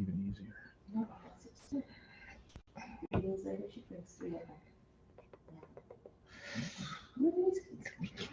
even easier. No, 16. 3 days later, she brings 3 of them. Yeah. Look at these kids.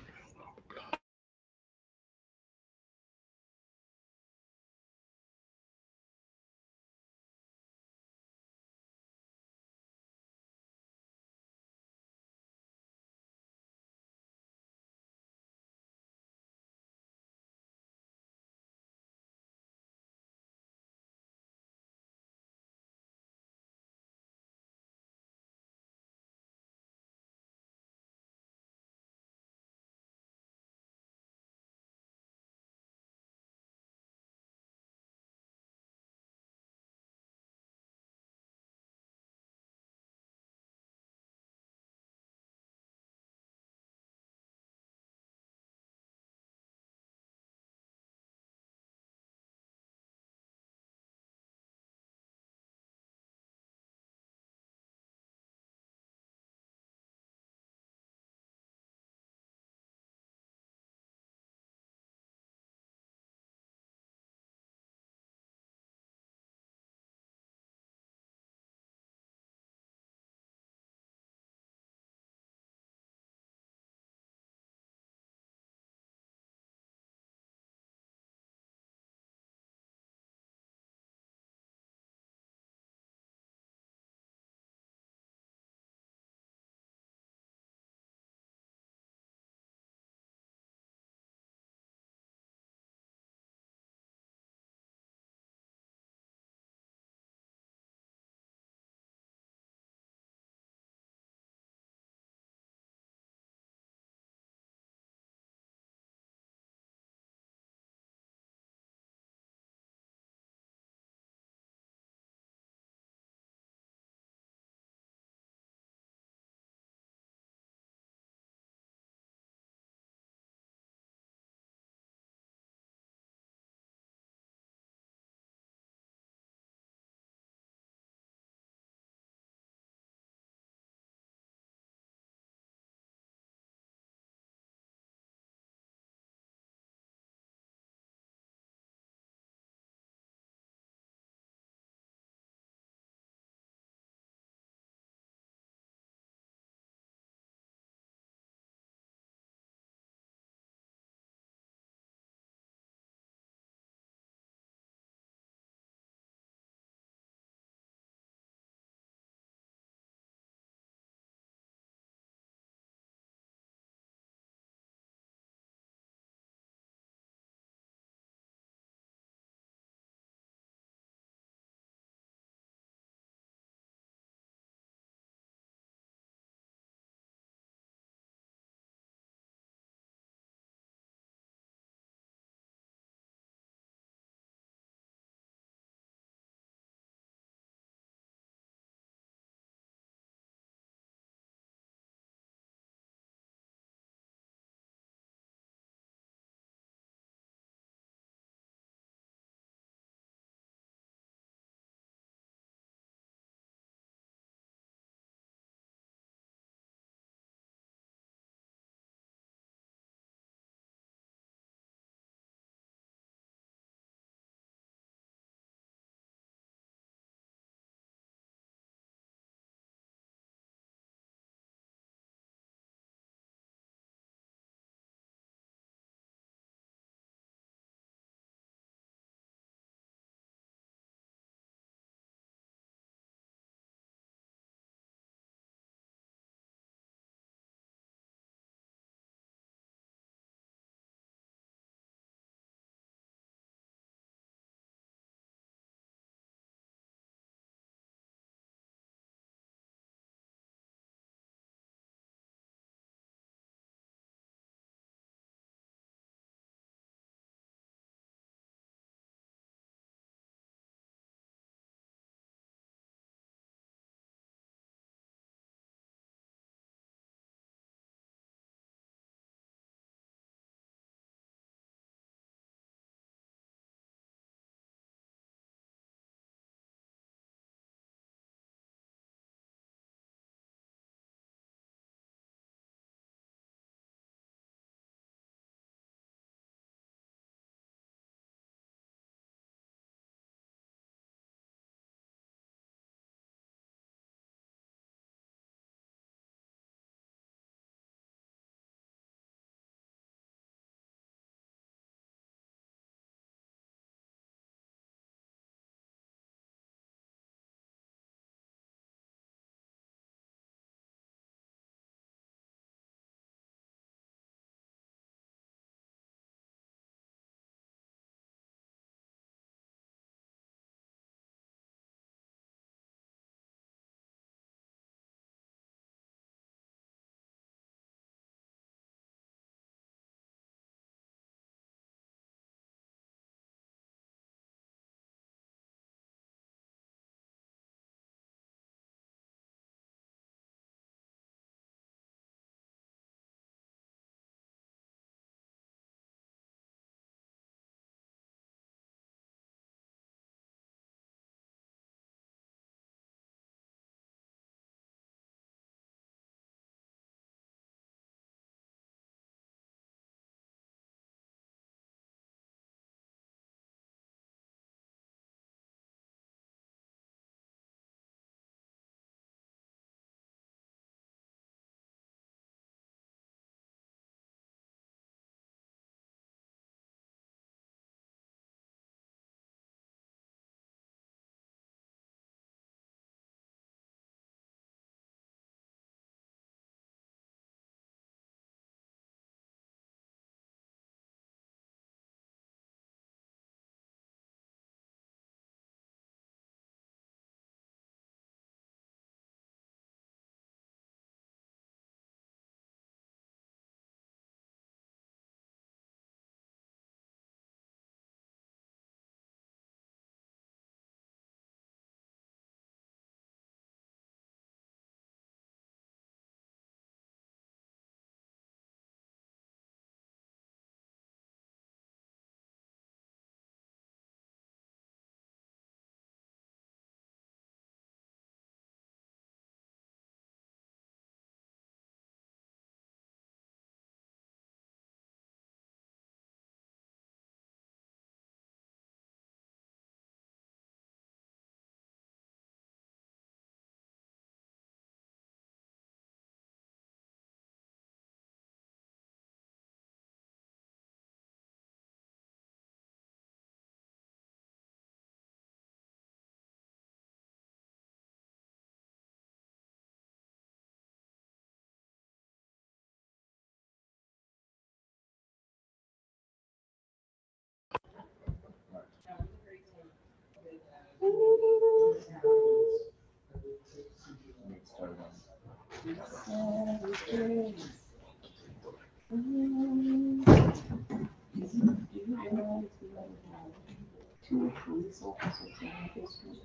Two police officers in our district.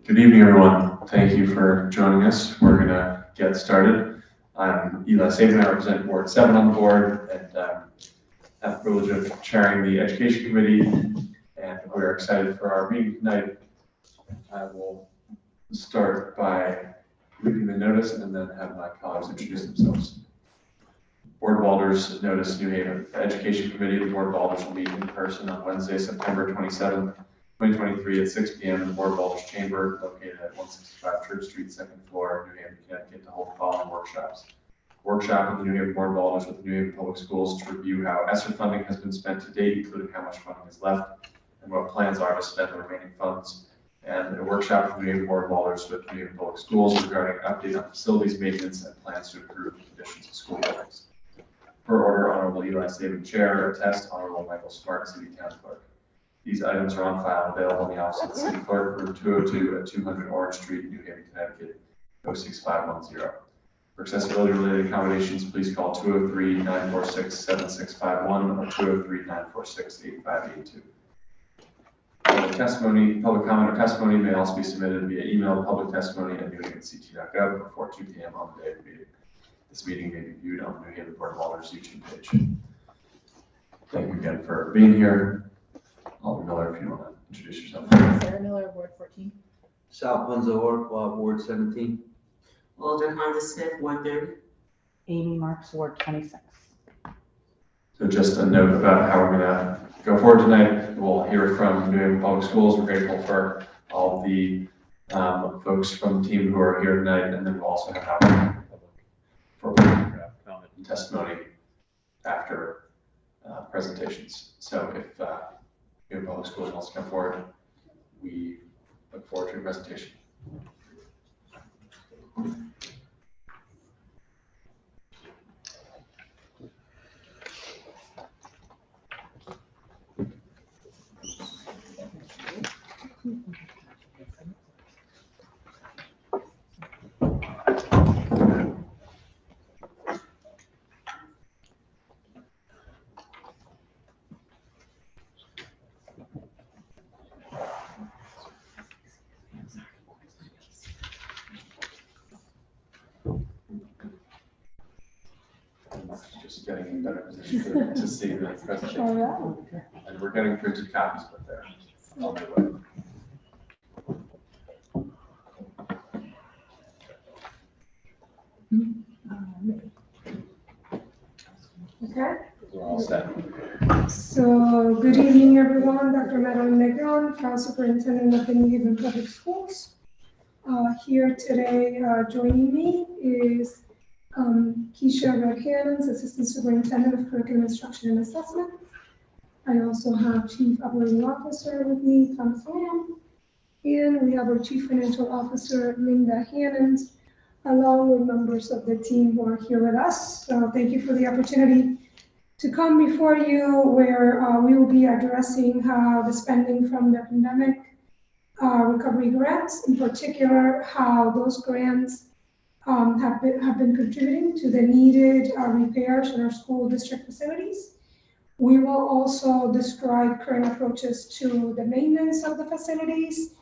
Good evening, everyone. Thank you for joining us. We're going to get started. I'm Eli Saban. I represent Ward 7 on the board and have the privilege of chairing the Education Committee, and we're excited for our meeting tonight. I will start by reading the notice and then have my colleagues introduce themselves. Board of Alders notice New Haven. The Education Committee of the Board of Alders will meet in person on Wednesday, September 27th, 2023 at 6 p.m. in the Board of Alders Chamber located at 165 Church Street, 2nd floor, New Haven, Connecticut, to hold the following workshops. Workshop with the New Haven Board of Alders with the New Haven Public Schools to review how ESSER funding has been spent to date, including how much funding is left and what plans are to spend the remaining funds. And a workshop with the New Haven Board of Alders with New Haven Public Schools regarding an update on facilities maintenance and plans to improve the conditions of school buildings. Per order, Honorable Eli Saban, Chair. Attest, Honorable Michael Smart, City Town Clerk. These items are on file available in the office of the City Clerk, room 202 at 200 Orange Street, New Haven, Connecticut, 06510. For accessibility-related accommodations, please call 203-946-7651 or 203-946-8582. Public comment or testimony may also be submitted via email, publictestimony@newhavencT.gov before 2 p.m. on the day of the meeting. This meeting may be viewed on the New Haven Board of Alders YouTube page. Thank you again for being here. Alderman Miller, if you want to introduce yourself. Sarah Miller, Ward 14. Sal Punzo, Ward 17. Alder Honda Smith, 130. Amy Marks, Ward 26. So just a note about how we're going to go forward tonight. We'll hear from New Haven Public Schools. We're grateful for all the folks from the team who are here tonight, and then we'll also have opportunity for comment and testimony after presentations. So if New Haven Public Schools wants to come forward, we look forward to your presentation. Just getting in better position to see the presentation. And we're getting printed copies, but they're on their way. Okay. We're all set. So, good evening, everyone. Dr. Madeline Negron, Class Superintendent of the New Haven Public Schools. Here today, joining me is Keisha Red-Hannons, Assistant Superintendent of Curriculum Instruction and Assessment. I also have Chief Operating Officer with me, Thomas Lamb, and we have our Chief Financial Officer, Linda Hannons, along with members of the team who are here with us. So thank you for the opportunity to come before you, where we will be addressing how the spending from the pandemic recovery grants, in particular, how those grants have been contributing to the needed repairs in our school district facilities. We will also describe current approaches to the maintenance of the facilities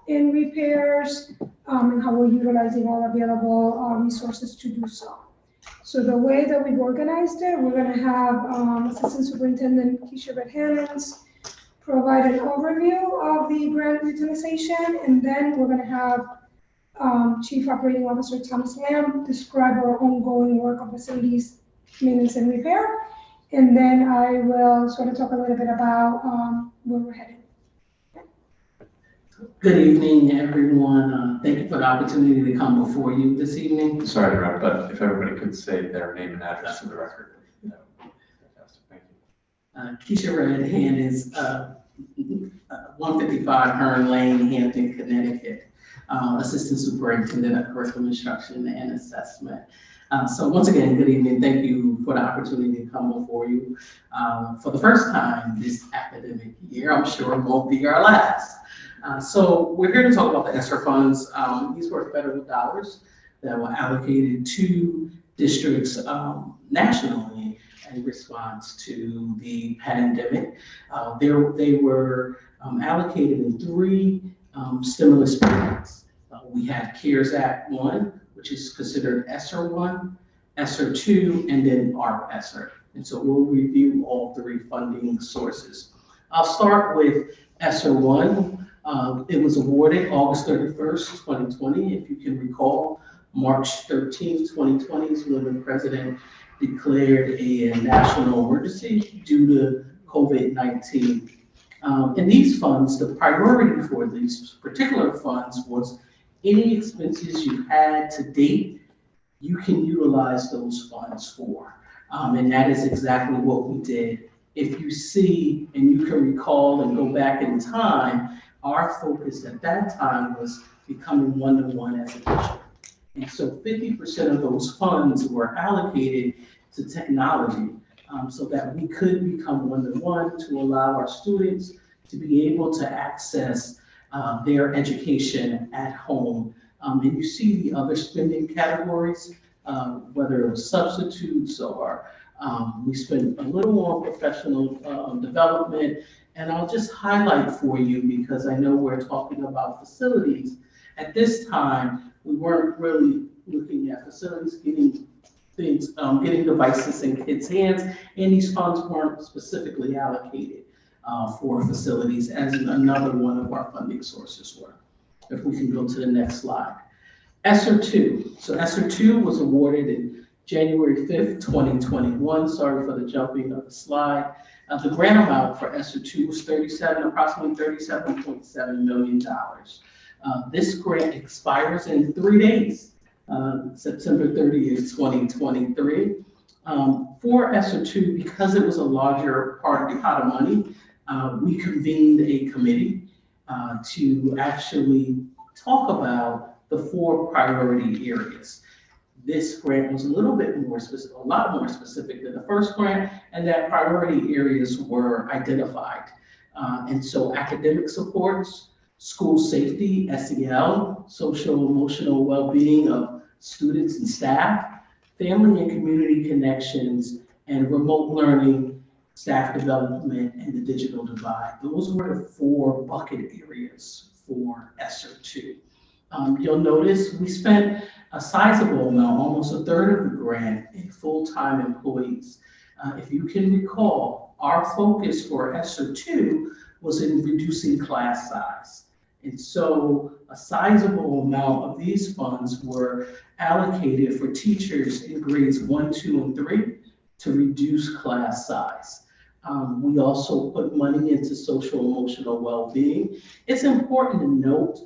and repairs, and how we're utilizing all available resources to do so. So the way that we've organized it, we're going to have Assistant Superintendent Keisha Red-Hannons provide an overview of the grant utilization, and then we're going to have Chief Operating Officer Thomas Lamb describe our ongoing work of facilities maintenance and repair, and then I will sort of talk a little bit about where we're headed. Good evening, everyone. Thank you for the opportunity to come before you this evening. Sorry to interrupt, but if everybody could say their name and address for the record. Fantastic, thank you. Keisha Red-Hand is 155 Hearn Lane, Hampton, Connecticut. Assistant Superintendent of Curriculum Instruction and Assessment. So once again, good evening. Thank you for the opportunity to come before you for the first time this academic year. I'm sure it won't be our last. So we're here to talk about the ESSER funds. These were federal dollars that were allocated to districts nationally in response to the pandemic. They were allocated in three stimulus payments. We had CARES Act 1, which is considered ESSER 1, ESSER 2, and then ARP ESSER. And so we'll review all three funding sources. I'll start with ESSER 1. It was awarded August 31st, 2020. If you can recall, March 13th, 2020 is when the president declared a national emergency due to COVID-19. And these funds, the priority for these particular funds was any expenses you had to date, you can utilize those funds for. And that is exactly what we did. If you see, and you can recall and go back in time, our focus at that time was becoming one-to-one as a district. And so 50% of those funds were allocated to technology so that we could become one-to-one to allow our students to be able to access their education at home. And you see the other spending categories, whether it was substitutes or we spent a little on professional development. And I'll just highlight for you, because I know we're talking about facilities. At this time, we weren't really looking at facilities, getting things, getting devices in kids' hands, and these funds weren't specifically allocated for facilities, as another one of our funding sources were. If we can go to the next slide. ESSER 2. So ESSER 2 was awarded in January 5th, 2021. Sorry for the jumping of the slide. The grant amount for ESSER 2 was approximately $37.7 million. This grant expires in 3 days, September 30th, 2023. For ESSER 2, because it was a larger part of the pot of money, we convened a committee to actually talk about the 4 priority areas. This grant was a little bit more specific, a lot more specific than the first grant, and that priority areas were identified. And so academic supports, school safety, SEL, social emotional well-being of students and staff, family and community connections, and remote learning, staff development, and the digital divide. Those were the 4 bucket areas for ESSER 2. You'll notice we spent a sizable amount, almost a third of the grant, in full-time employees. If you can recall, our focus for ESSER 2 was in reducing class size. And so a sizable amount of these funds were allocated for teachers in grades 1, 2, and 3 to reduce class size. We also put money into social emotional well-being. It's important to note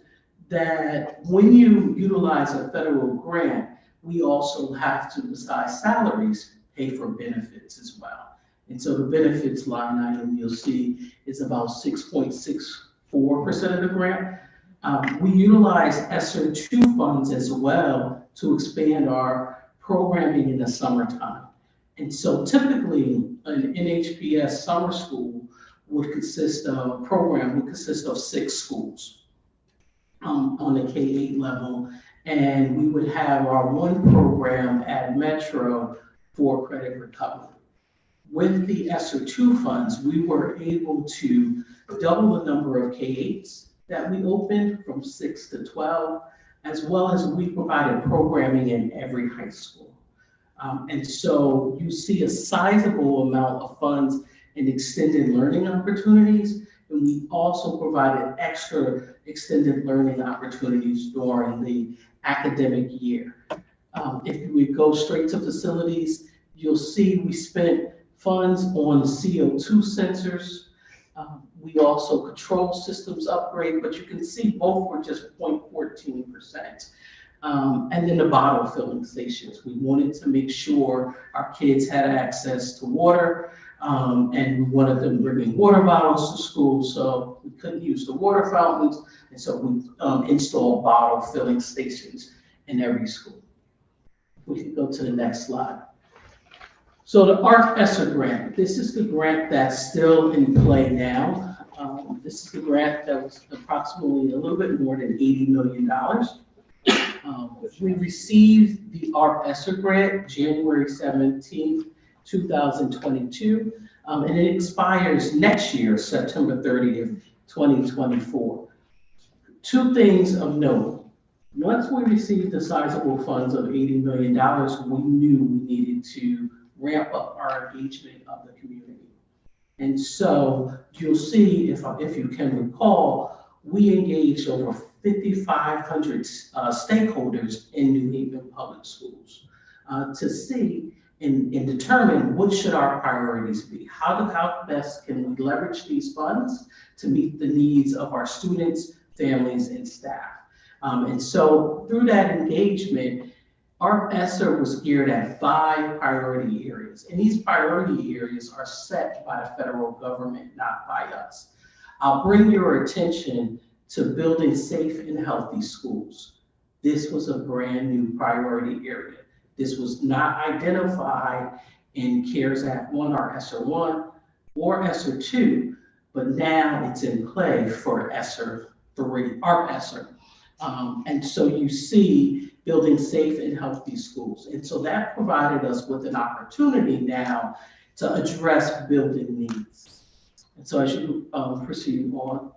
that when you utilize a federal grant, we also have to, besides salaries, pay for benefits as well. And so the benefits line item you'll see is about 6.64% of the grant. We utilize ESSER 2 funds as well to expand our programming in the summertime. And so typically an NHPS summer school would consist of, program would consist of 6 schools on the K-8 level. And we would have our one program at Metro for credit recovery. With the ESSER 2 funds, we were able to double the number of K-8s that we opened from 6 to 12, as well as we provided programming in every high school. And so you see a sizable amount of funds in extended learning opportunities, and we also provided extra extended learning opportunities during the academic year. If we go straight to facilities, you'll see we spent funds on CO2 sensors. We also control systems upgrade, but you can see both were just 0.14%. And then the bottle filling stations. We wanted to make sure our kids had access to water, and we wanted them bringing water bottles to school, so we couldn't use the water fountains, and so we installed bottle filling stations in every school. We can go to the next slide. So the ARC ESSER grant, this is the grant that's still in play now. This is the grant that was approximately a little bit more than $80 million. We received the ARC ESSER grant January 17th, 2022, and it expires next year, September 30th, 2024. Two things of note. Once we received the sizable funds of $80 million, we knew we needed to ramp up our engagement of the community. And so you'll see, if you can recall, we engaged over 5,500 stakeholders in New Haven Public Schools to see and determine what should our priorities be. How best can we leverage these funds to meet the needs of our students, families, and staff. And so through that engagement, our ESSER was geared at 5 priority areas. And these priority areas are set by the federal government, not by us. I'll bring your attention to building safe and healthy schools. This was a brand new priority area. This was not identified in CARES Act 1 or ESSER 1 or ESSER 2, but now it's in play for ESSER 3, ARC ESSER. And so you see building safe and healthy schools. And so that provided us with an opportunity now to address building needs. And so as you proceed on,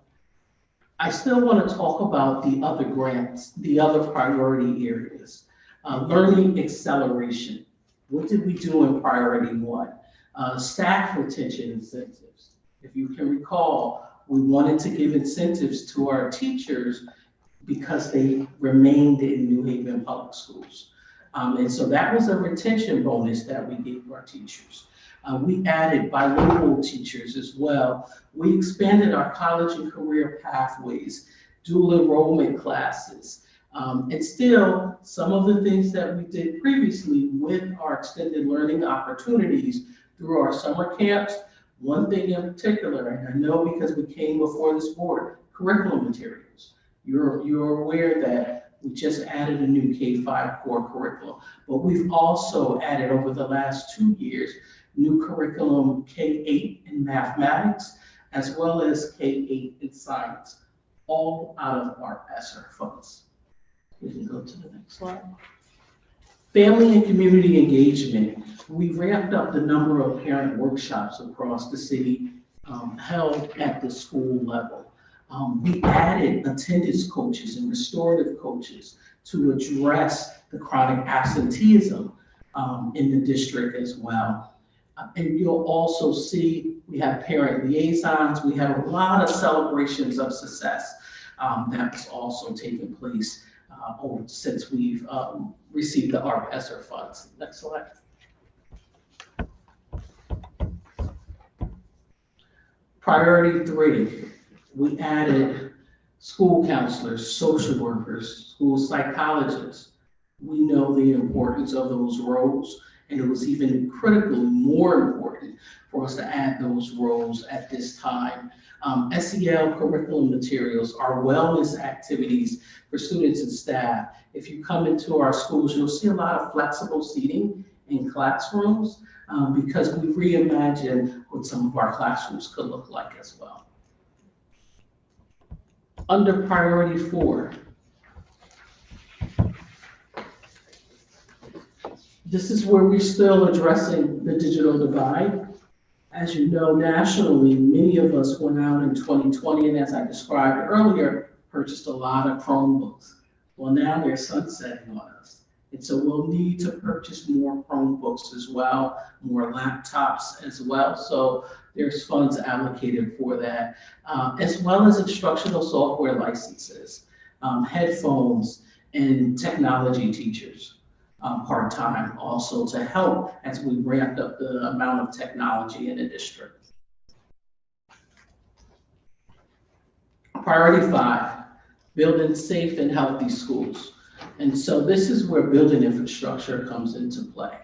I still want to talk about the other grants, the other priority areas. Learning acceleration. What did we do in priority 1? Staff retention incentives. If you can recall, we wanted to give incentives to our teachers because they remained in New Haven Public Schools. And so that was a retention bonus that we gave our teachers. We added bilingual teachers as well. We expanded our college and career pathways, dual enrollment classes. And still, some of the things that we did previously with our extended learning opportunities through our summer camps, one thing in particular, and I know because we came before this board, curriculum materials. You're aware that we just added a new K-5 core curriculum, but we've also added over the last 2 years, new curriculum K-8 in mathematics, as well as K-8 in science, all out of our ESSER funds. We can go to the next slide. Family and community engagement. We ramped up the number of parent workshops across the city held at the school level. We added attendance coaches and restorative coaches to address the chronic absenteeism in the district as well. And you'll also see we have parent liaisons. We have a lot of celebrations of success that's also taken place since we've received the ARC ESSER funds. Next slide. Priority 3, we added school counselors, social workers, school psychologists. We know the importance of those roles, and it was even critically more important for us to add those roles at this time. SEL curriculum materials, our wellness activities for students and staff. If you come into our schools, you'll see a lot of flexible seating in classrooms because we reimagined what some of our classrooms could look like as well. Under priority 4, this is where we're still addressing the digital divide. As you know, nationally, many of us went out in 2020, and as I described earlier, purchased a lot of Chromebooks. Well, now they're sunsetting on us. And so we'll need to purchase more Chromebooks as well, more laptops as well. So there's funds allocated for that, as well as instructional software licenses, headphones, and technology teachers. Part-time also to help as we ramped up the amount of technology in the district. Priority 5, building safe and healthy schools. And so this is where building infrastructure comes into play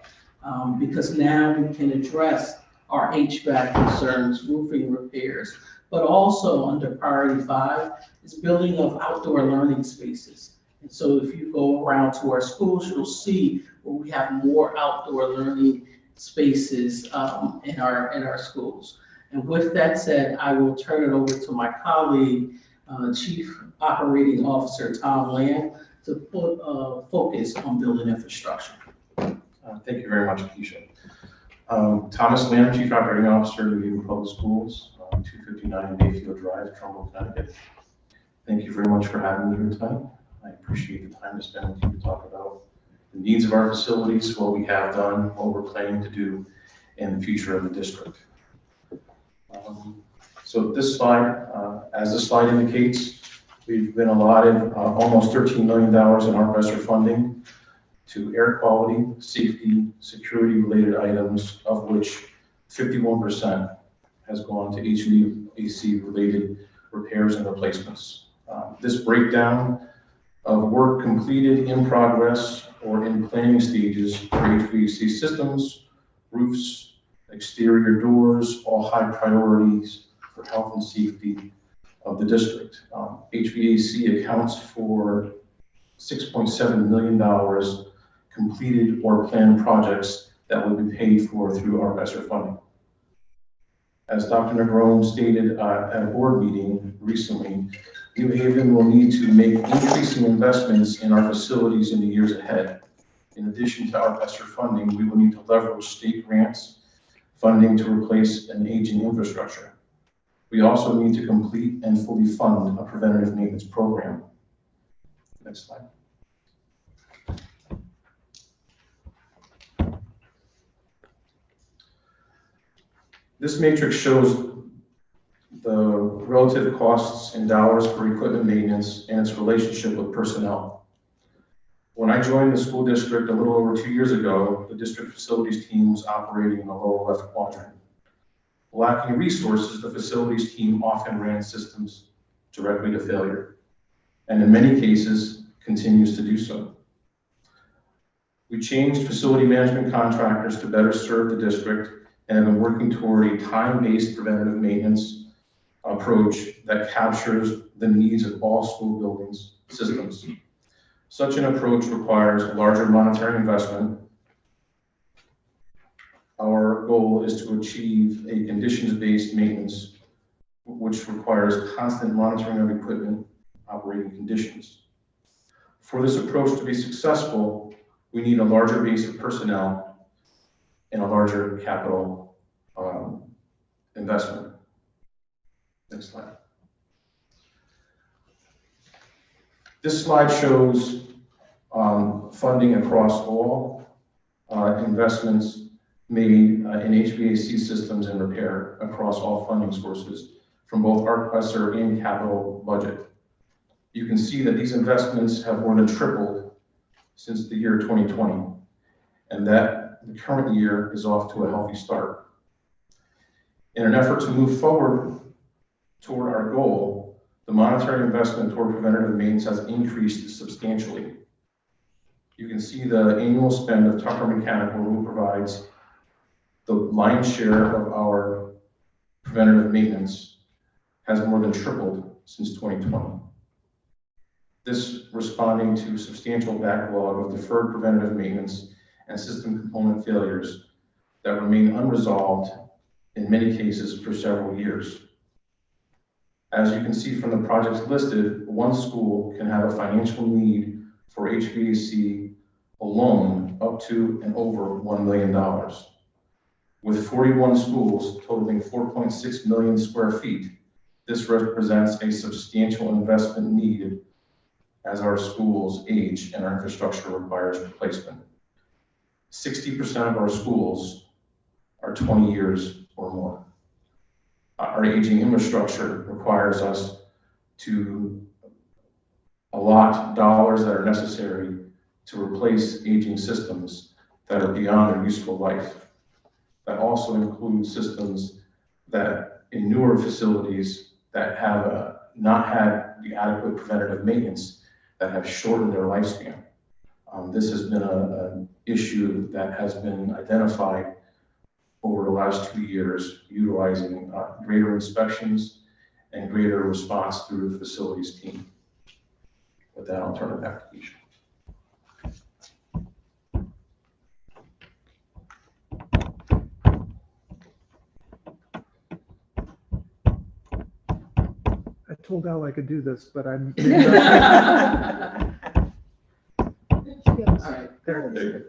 because now we can address our HVAC concerns, roofing repairs, but also under priority 5 is building of outdoor learning spaces. And so if you go around to our schools, you'll see where we have more outdoor learning spaces in our schools. And with that said, I will turn it over to my colleague, Chief Operating Officer Tom Lamb, to put focus on building infrastructure. Thank you very much, Keisha. Thomas Lamb, Chief Operating Officer, New Haven Public Schools, 259 Bayfield Drive, Trumbull, Connecticut. Thank you very much for having me here tonight. I appreciate the time to spend with you to talk about the needs of our facilities, what we have done, what we're planning to do, and the future of the district. So this slide, as the slide indicates, we've been allotted almost $13 million in ARP ESSER funding to air quality, safety, security-related items, of which 51% has gone to HVAC-related repairs and replacements. This breakdown of work completed, in progress, or in planning stages for HVAC systems, roofs, exterior doors, all high priorities for health and safety of the district. HVAC accounts for $6.7 million completed or planned projects that will be paid for through ARP ESSER funding. As Dr. Negron stated at a board meeting recently, New Haven will need to make increasing investments in our facilities in the years ahead. In addition to ARP ESSER funding, we will need to leverage state grants funding to replace an aging infrastructure. We also need to complete and fully fund a preventative maintenance program. Next slide. This matrix shows the relative costs in dollars for equipment maintenance and its relationship with personnel. When I joined the school district a little over 2 years ago, the district facilities team was operating in the lower left quadrant. Lacking resources, the facilities team often ran systems directly to failure, and in many cases, continues to do so. We changed facility management contractors to better serve the district and have been working toward a time-based preventative maintenance approach that captures the needs of all school buildings systems. Such an approach requires larger monetary investment. Our goal is to achieve a conditions-based maintenance, which requires constant monitoring of equipment operating conditions. For this approach to be successful, we need a larger base of personnel and a larger capital investment. Next slide. This slide shows funding across all investments made in HVAC systems and repair across all funding sources from both ARP ESSER and capital budget. You can see that these investments have more than tripled since the year 2020, and that the current year is off to a healthy start. In an effort to move forward toward our goal, the monetary investment toward preventative maintenance has increased substantially. You can see the annual spend of Tucker Mechanical, who provides the lion's share of our preventative maintenance, has more than tripled since 2020. This responding to substantial backlog of deferred preventative maintenance and system component failures that remain unresolved in many cases for several years. As you can see from the projects listed, one school can have a financial need for HVAC alone up to and over $1 million. With 41 schools totaling 4.6 million square feet, this represents a substantial investment needed as our schools age and our infrastructure requires replacement. 60% of our schools are 20 years or more. Our aging infrastructure requires us to allot dollars that are necessary to replace aging systems that are beyond their useful life. That also includes systems that in newer facilities that have not had the adequate preventative maintenance that have shortened their lifespan. This has been an issue that has been identified over the last 2 years, utilizing greater inspections and greater response through the facilities team. With that, I'll turn it back to Keisha. I told Al I could do this, but I'm. All right. There.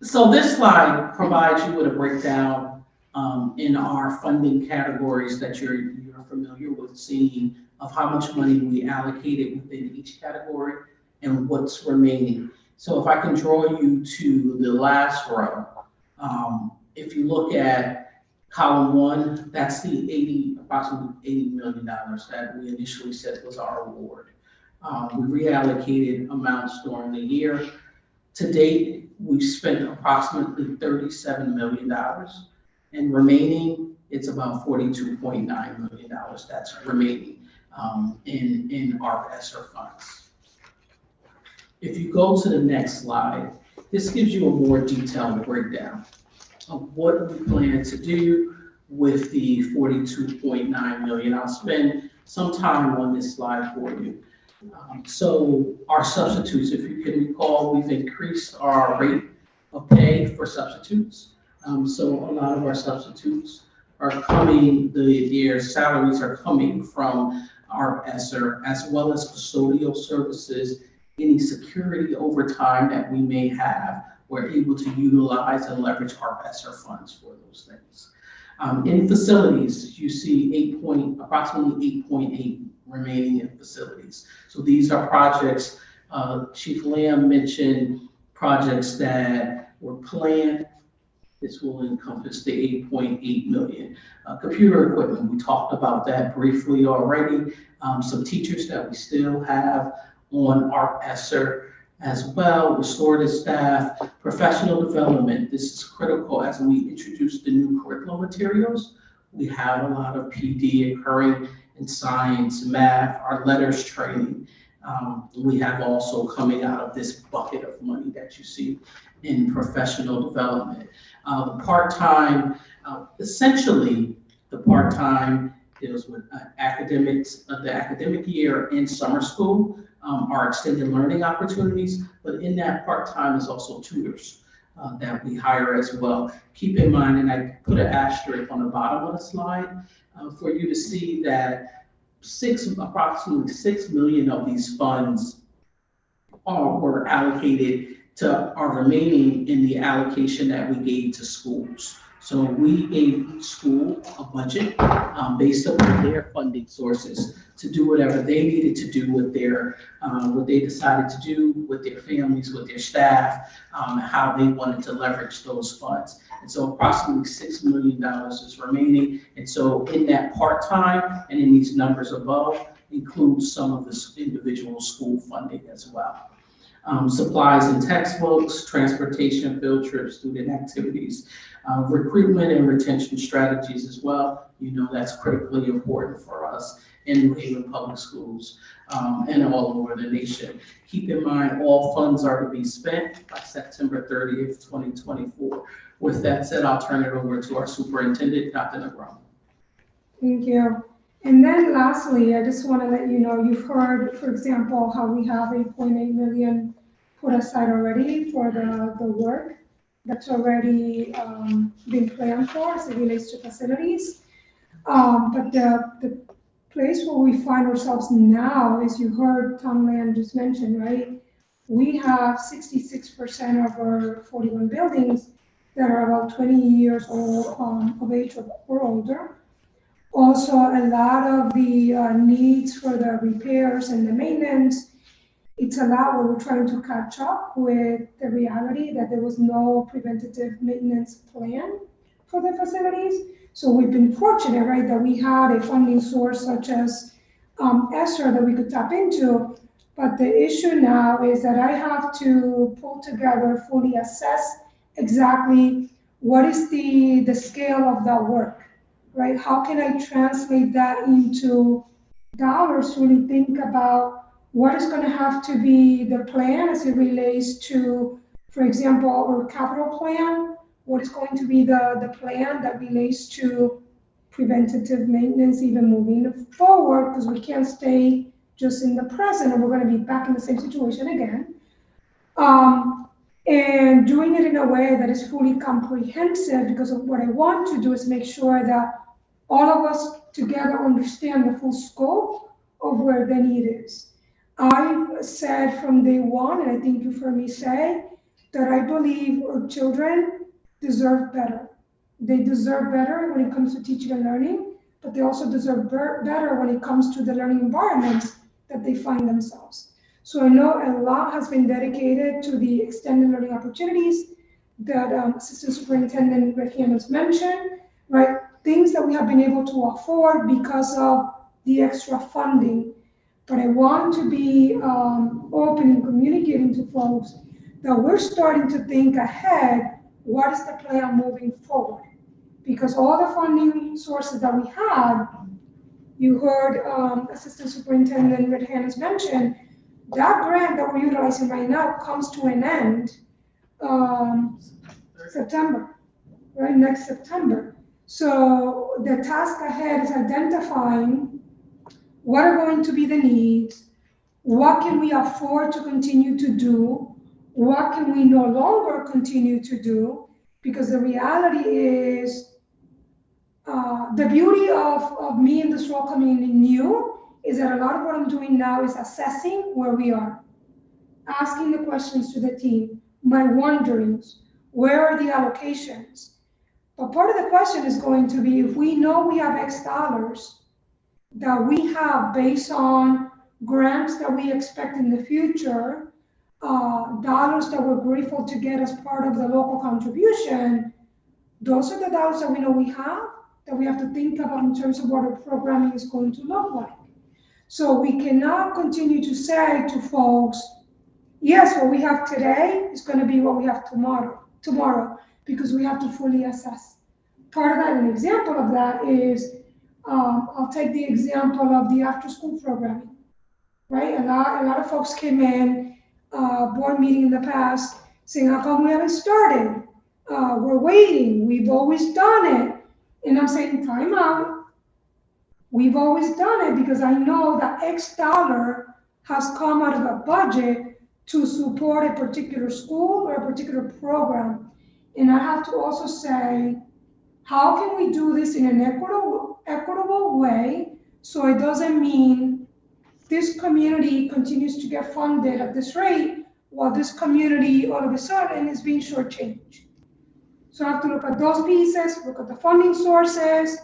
So this slide provides you with a breakdown in our funding categories that you're familiar with seeing of how much money we allocated within each category and what's remaining. So if I can draw you to the last row, if you look at column 1, that's the approximately $80 million that we initially said was our award. We reallocated amounts during the year. To date, we've spent approximately $37 million, and remaining, it's about $42.9 million that's remaining in our ESSER funds. If you go to the next slide, this gives you a more detailed breakdown of what we plan to do with the $42.9 million. I'll spend some time on this slide for you. So our substitutes, if you can recall, we've increased our rate of pay for substitutes. So a lot of our substitutes are coming, their salaries are coming from our ESSER, as well as custodial services, any security overtime that we may have, we're able to utilize and leverage our ESSER funds for those things. In facilities, you see approximately 8.8 remaining in facilities. So these are projects, Chief Lamb mentioned projects that were planned. This will encompass the 8.8 million. Computer equipment, we talked about that briefly already. Some teachers that we still have on our ESSER as well, restorative staff, professional development. This is critical as we introduce the new curriculum materials. We have a lot of PD occurring in science, math, our letters training. We have also coming out of this bucket of money that you see in professional development. The part-time, essentially, the part-time deals with academics of the academic year in summer school, our extended learning opportunities, but in that part-time is also tutors that we hire as well. Keep in mind, and I put an asterisk on the bottom of the slide for you to see that approximately 6 million of these funds were allocated to our remaining in the allocation that we gave to schools. So we gave each school a budget based upon their funding sources to do whatever they needed to do with their, what they decided to do with their families, with their staff, how they wanted to leverage those funds. And so approximately $6 million is remaining. And so in that part-time and in these numbers above includes some of the individual school funding as well. Supplies and textbooks, transportation, field trips, student activities, recruitment and retention strategies as well. You know, that's critically important for us in New Haven Public Schools and all over the nation. Keep in mind, all funds are to be spent by September 30th, 2024. With that said, I'll turn it over to our superintendent, Dr. Negron. Thank you. And then lastly, I just want to let you know, you've heard, for example, how we have 8.8 million put aside already for the work that's already been planned for as it relates to facilities. But the place where we find ourselves now, as you heard Tom Land just mention, right? We have 66% of our 41 buildings that are about 20 years old of age or older. Also, a lot of the needs for the repairs and the maintenance, it's a lot where we're trying to catch up with the reality that there was no preventative maintenance plan for the facilities. So we've been fortunate, right, that we had a funding source such as ESSER that we could tap into. But the issue now is that I have to pull together, fully assess exactly what is the scale of that work, right? How can I translate that into dollars to really think about what is going to have to be the plan as it relates to, for example, our capital plan, what is going to be the plan that relates to preventative maintenance even moving forward, because we can't stay just in the present, and we're gonna be back in the same situation again. And doing it in a way that is fully comprehensive, because of what I want to do is make sure that all of us together understand the full scope of where the need is. I've said from day one, and I think you've heard me say, that I believe our children deserve better. They deserve better when it comes to teaching and learning, but they also deserve better when it comes to the learning environments that they find themselves. So I know a lot has been dedicated to the extended learning opportunities that Assistant Superintendent Regian has mentioned, right? Things that we have been able to afford because of the extra funding. But I want to be open in communicating to folks that we're starting to think ahead, what is the plan moving forward? Because all the funding sources that we had, you heard Assistant Superintendent Regian has mentioned, that grant that we're utilizing right now comes to an end September, right, next September. So the task ahead is identifying what are going to be the needs, what can we afford to continue to do, what can we no longer continue to do, because the reality is, the beauty of me in this role coming in new is that a lot of what I'm doing now is assessing where we are, asking the questions to the team, my wonderings, where are the allocations? But part of the question is going to be, if we know we have X dollars that we have based on grants that we expect in the future, dollars that we're grateful to get as part of the local contribution, those are the dollars that we know we have, that we have to think about in terms of what our programming is going to look like. So we cannot continue to say to folks, yes, what we have today is going to be what we have tomorrow, because we have to fully assess. Part of that, an example of that is, I'll take the example of the after-school programming, right? A lot of folks came in, board meeting in the past, saying, how come we haven't started? We're waiting, we've always done it. And I'm saying, time out. We've always done it because I know that X dollar has come out of a budget to support a particular school or a particular program. And I have to also say, how can we do this in an equitable way, so it doesn't mean this community continues to get funded at this rate while this community all of a sudden is being shortchanged. So I have to look at those pieces, look at the funding sources,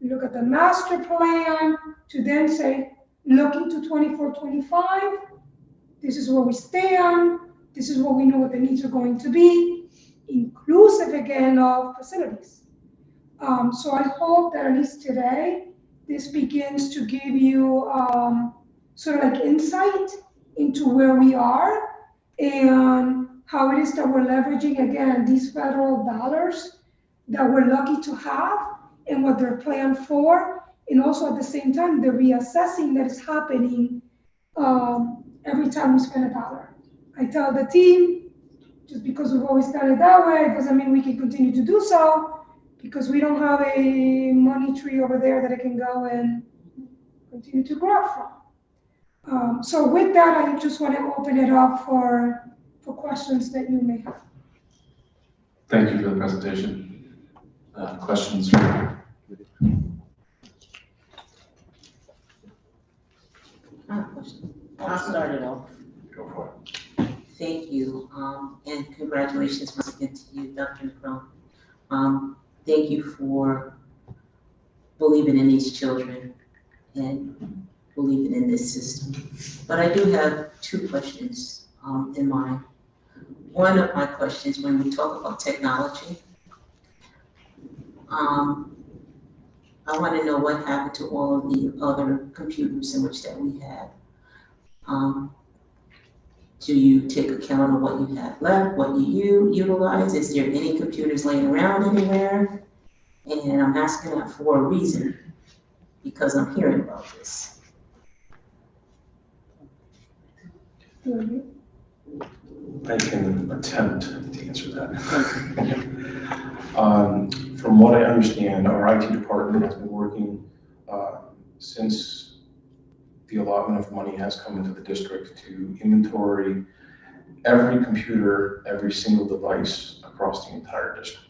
look at the master plan, to then say, looking to 24-25, this is where we stand, this is what we know what the needs are going to be, inclusive again of facilities. So I hope that at least today, this begins to give you sort of like insight into where we are and how it is that we're leveraging, again, these federal dollars that we're lucky to have and what they're planned for. And also at the same time, the reassessing that is happening every time we spend a dollar. I tell the team, just because we've always done it that way, it doesn't mean we can continue to do so, because we don't have a money tree over there that I can go and continue to grow from. So with that, I just want to open it up for questions that you may have. Thank you for the presentation. Questions from I'll start it off. Go for it. Thank you, and congratulations once again to you, Dr. McCrone. Thank you for believing in these children and believing in this system. But I do have two questions in mind. One of my questions, when we talk about technology, I want to know what happened to all of the other computers in which that we have. Do you take account of what you have left, what you utilize? Is there any computers laying around anywhere? And I'm asking that for a reason, because I'm hearing about this. I can attempt to answer that. From what I understand, our IT department has been working since the allotment of money has come into the district to inventory every computer, every single device across the entire district.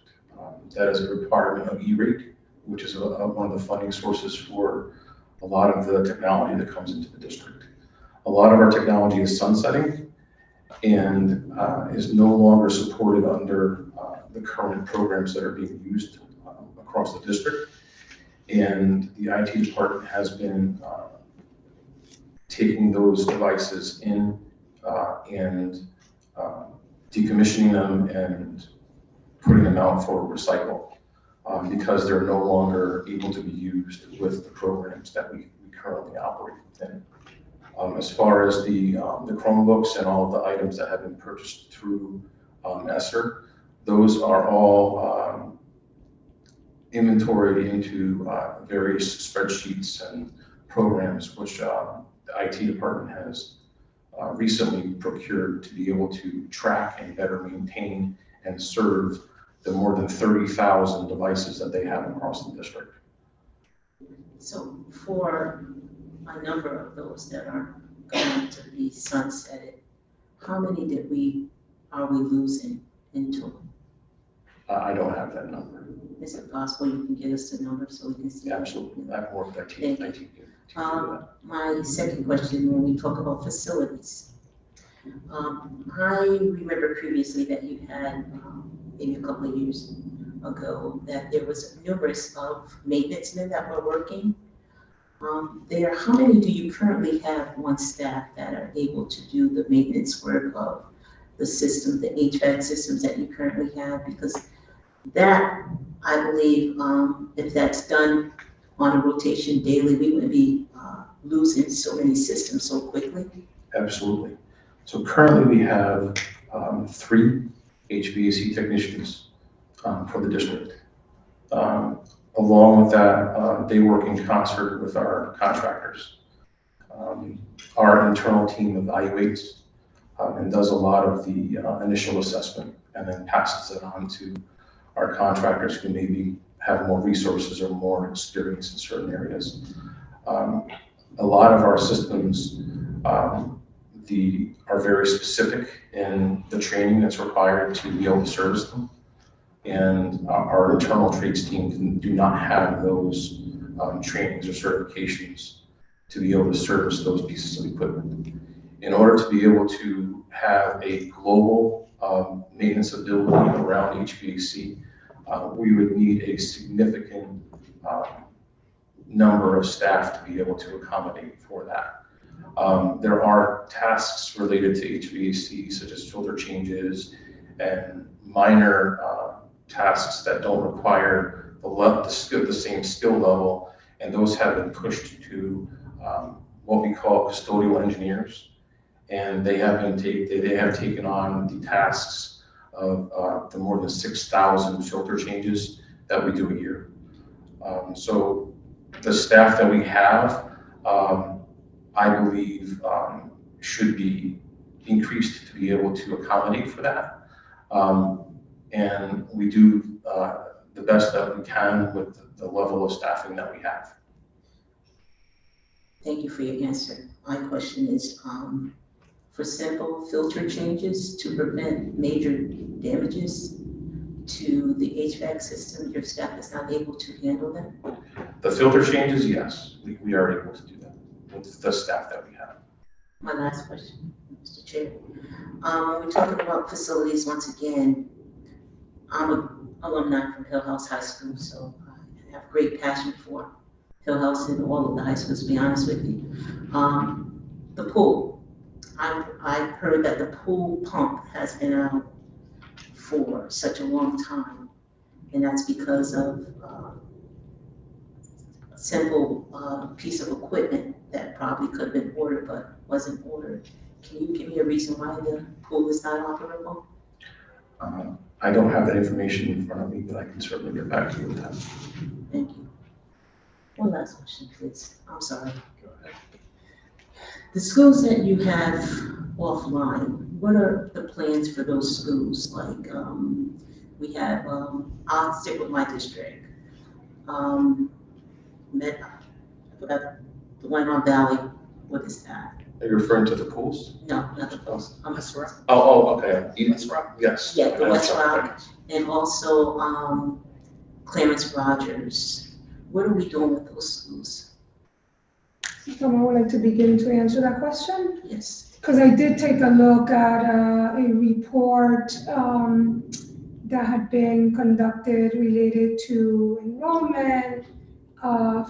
That is a requirement of E-rate, which is one of the funding sources for a lot of the technology that comes into the district. A lot of our technology is sunsetting and is no longer supported under the current programs that are being used across the district. And the IT department has been taking those devices in and decommissioning them and putting them out for recycle because they're no longer able to be used with the programs that we currently operate within. As far as the Chromebooks and all of the items that have been purchased through ESSER, those are all inventoried into various spreadsheets and programs, which the IT department has recently procured to be able to track and better maintain and serve the more than 30,000 devices that they have across the district. So for a number of those that are going to be sunsetted, how many are we losing in total? I don't have that number. Is it possible you can get us the number so we can see? Absolutely, I've worked that Thank team. you. My second question, when we talk about facilities, I remember previously that you had, maybe a couple of years ago, that there was numerous of maintenance men that were working there. How many do you currently have on staff that are able to do the maintenance work of the system, the HVAC systems that you currently have? Because that, I believe, if that's done on a rotation daily, we would be losing so many systems so quickly. Absolutely. So currently we have 3 HVAC technicians for the district. Along with that, they work in concert with our contractors. Our internal team evaluates and does a lot of the initial assessment and then passes it on to our contractors who maybe have more resources or more experience in certain areas. A lot of our systems are very specific in the training that's required to be able to service them. And our internal trades team do not have those trainings or certifications to be able to service those pieces of equipment. In order to be able to have a global maintenance ability around HVAC, we would need a significant number of staff to be able to accommodate for that. There are tasks related to HVAC, such as filter changes and minor tasks that don't require the same skill level, and those have been pushed to what we call custodial engineers, and they have taken on the tasks of the more than 6,000 filter changes that we do a year. So the staff that we have, I believe, should be increased to be able to accommodate for that. And we do the best that we can with the level of staffing that we have. Thank you for your answer. My question is, for simple filter changes to prevent major damages to the HVAC system, your staff is not able to handle them? The filter changes, yes, we are able to do that with the staff that we have. My last question, Mr. Chair. When we're talking about facilities, once again, I'm an alumni from Hill House High School, so I have great passion for Hill House and all of the high schools, to be honest with you. The pool, I've heard that the pool pump has been out for such a long time, and that's because of a simple piece of equipment that probably could have been ordered but wasn't ordered. Can you give me a reason why the pool is not operable? I don't have that information in front of me, but I can certainly get back to you with that. Thank you. One last question, please. I'm sorry. Go ahead. The schools that you have offline, what are the plans for those schools? Like, we have, I'll stick with my district. I forgot the one on Valley for the staff. Are you referring to the pools? No, not the post, That's right. Okay. Eden's Rock? Yes. Yeah, the West Okay. Rock. And also, Clarence Rogers. What are we doing with those schools? Someone would like to begin to answer that question? Yes. Because I did take a look at a report that had been conducted related to enrollment,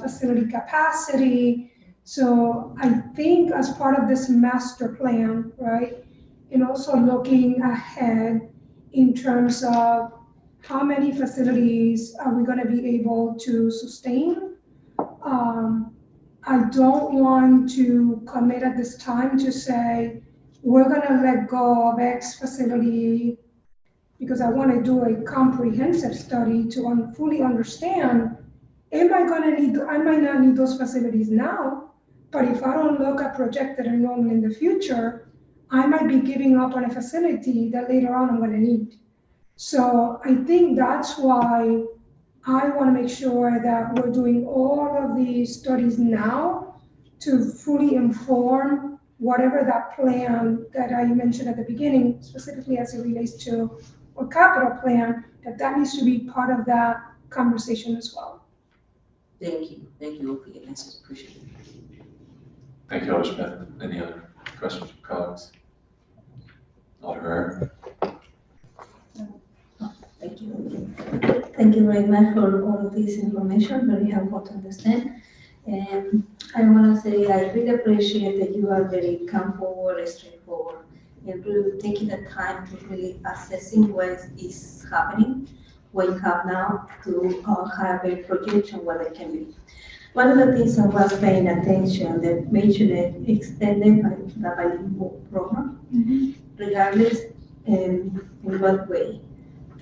facility capacity. So I think as part of this master plan, right, and also looking ahead in terms of how many facilities are we going to be able to sustain. I don't want to commit at this time to say, we're gonna let go of X facility because I want to do a comprehensive study to fully understand, I might not need those facilities now, but if I don't look at projected enrollment in the future, I might be giving up on a facility that later on I'm gonna need. So I think that's why I want to make sure that we're doing all of these studies now to fully inform whatever that plan that I mentioned at the beginning, specifically as it relates to a capital plan, that needs to be part of that conversation as well. Thank you for your answers, appreciate it. Thank you, Elizabeth. Any other questions from colleagues? Alder. Thank you. Thank you very much for all of this information, very helpful to understand. And I want to say I really appreciate that you are very come forward, straightforward, and really taking the time to really assessing what is happening, what you have now to have a projection what it can be. One of the things I was paying attention that mentioned it extended the bilingual program, regardless in what way.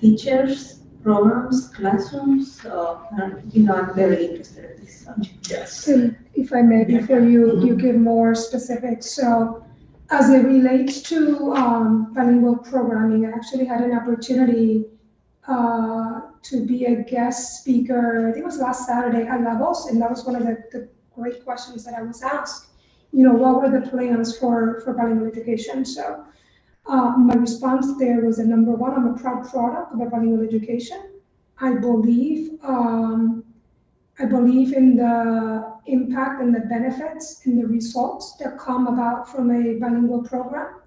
Teachers, programs, classrooms, I'm very interested in this subject. Yes. And if I may, before you give more specifics, so as it relates to bilingual programming, I actually had an opportunity to be a guest speaker, I think it was last Saturday at Levels, and that was one of the great questions that I was asked. What were the plans for bilingual education? So my response there was that number one, I'm a proud product of a bilingual education. I believe in the impact and the benefits and the results that come about from a bilingual program.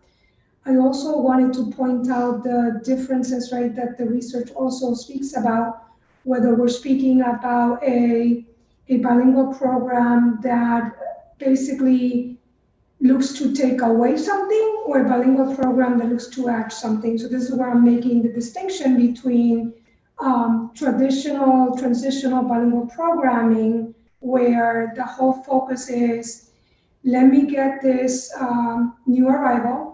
I also wanted to point out the differences, right, that the research also speaks about, whether we're speaking about a bilingual program that basically looks to take away something, or a bilingual program that looks to add something. So this is where I'm making the distinction between traditional, transitional bilingual programming, where the whole focus is, let me get this new arrival,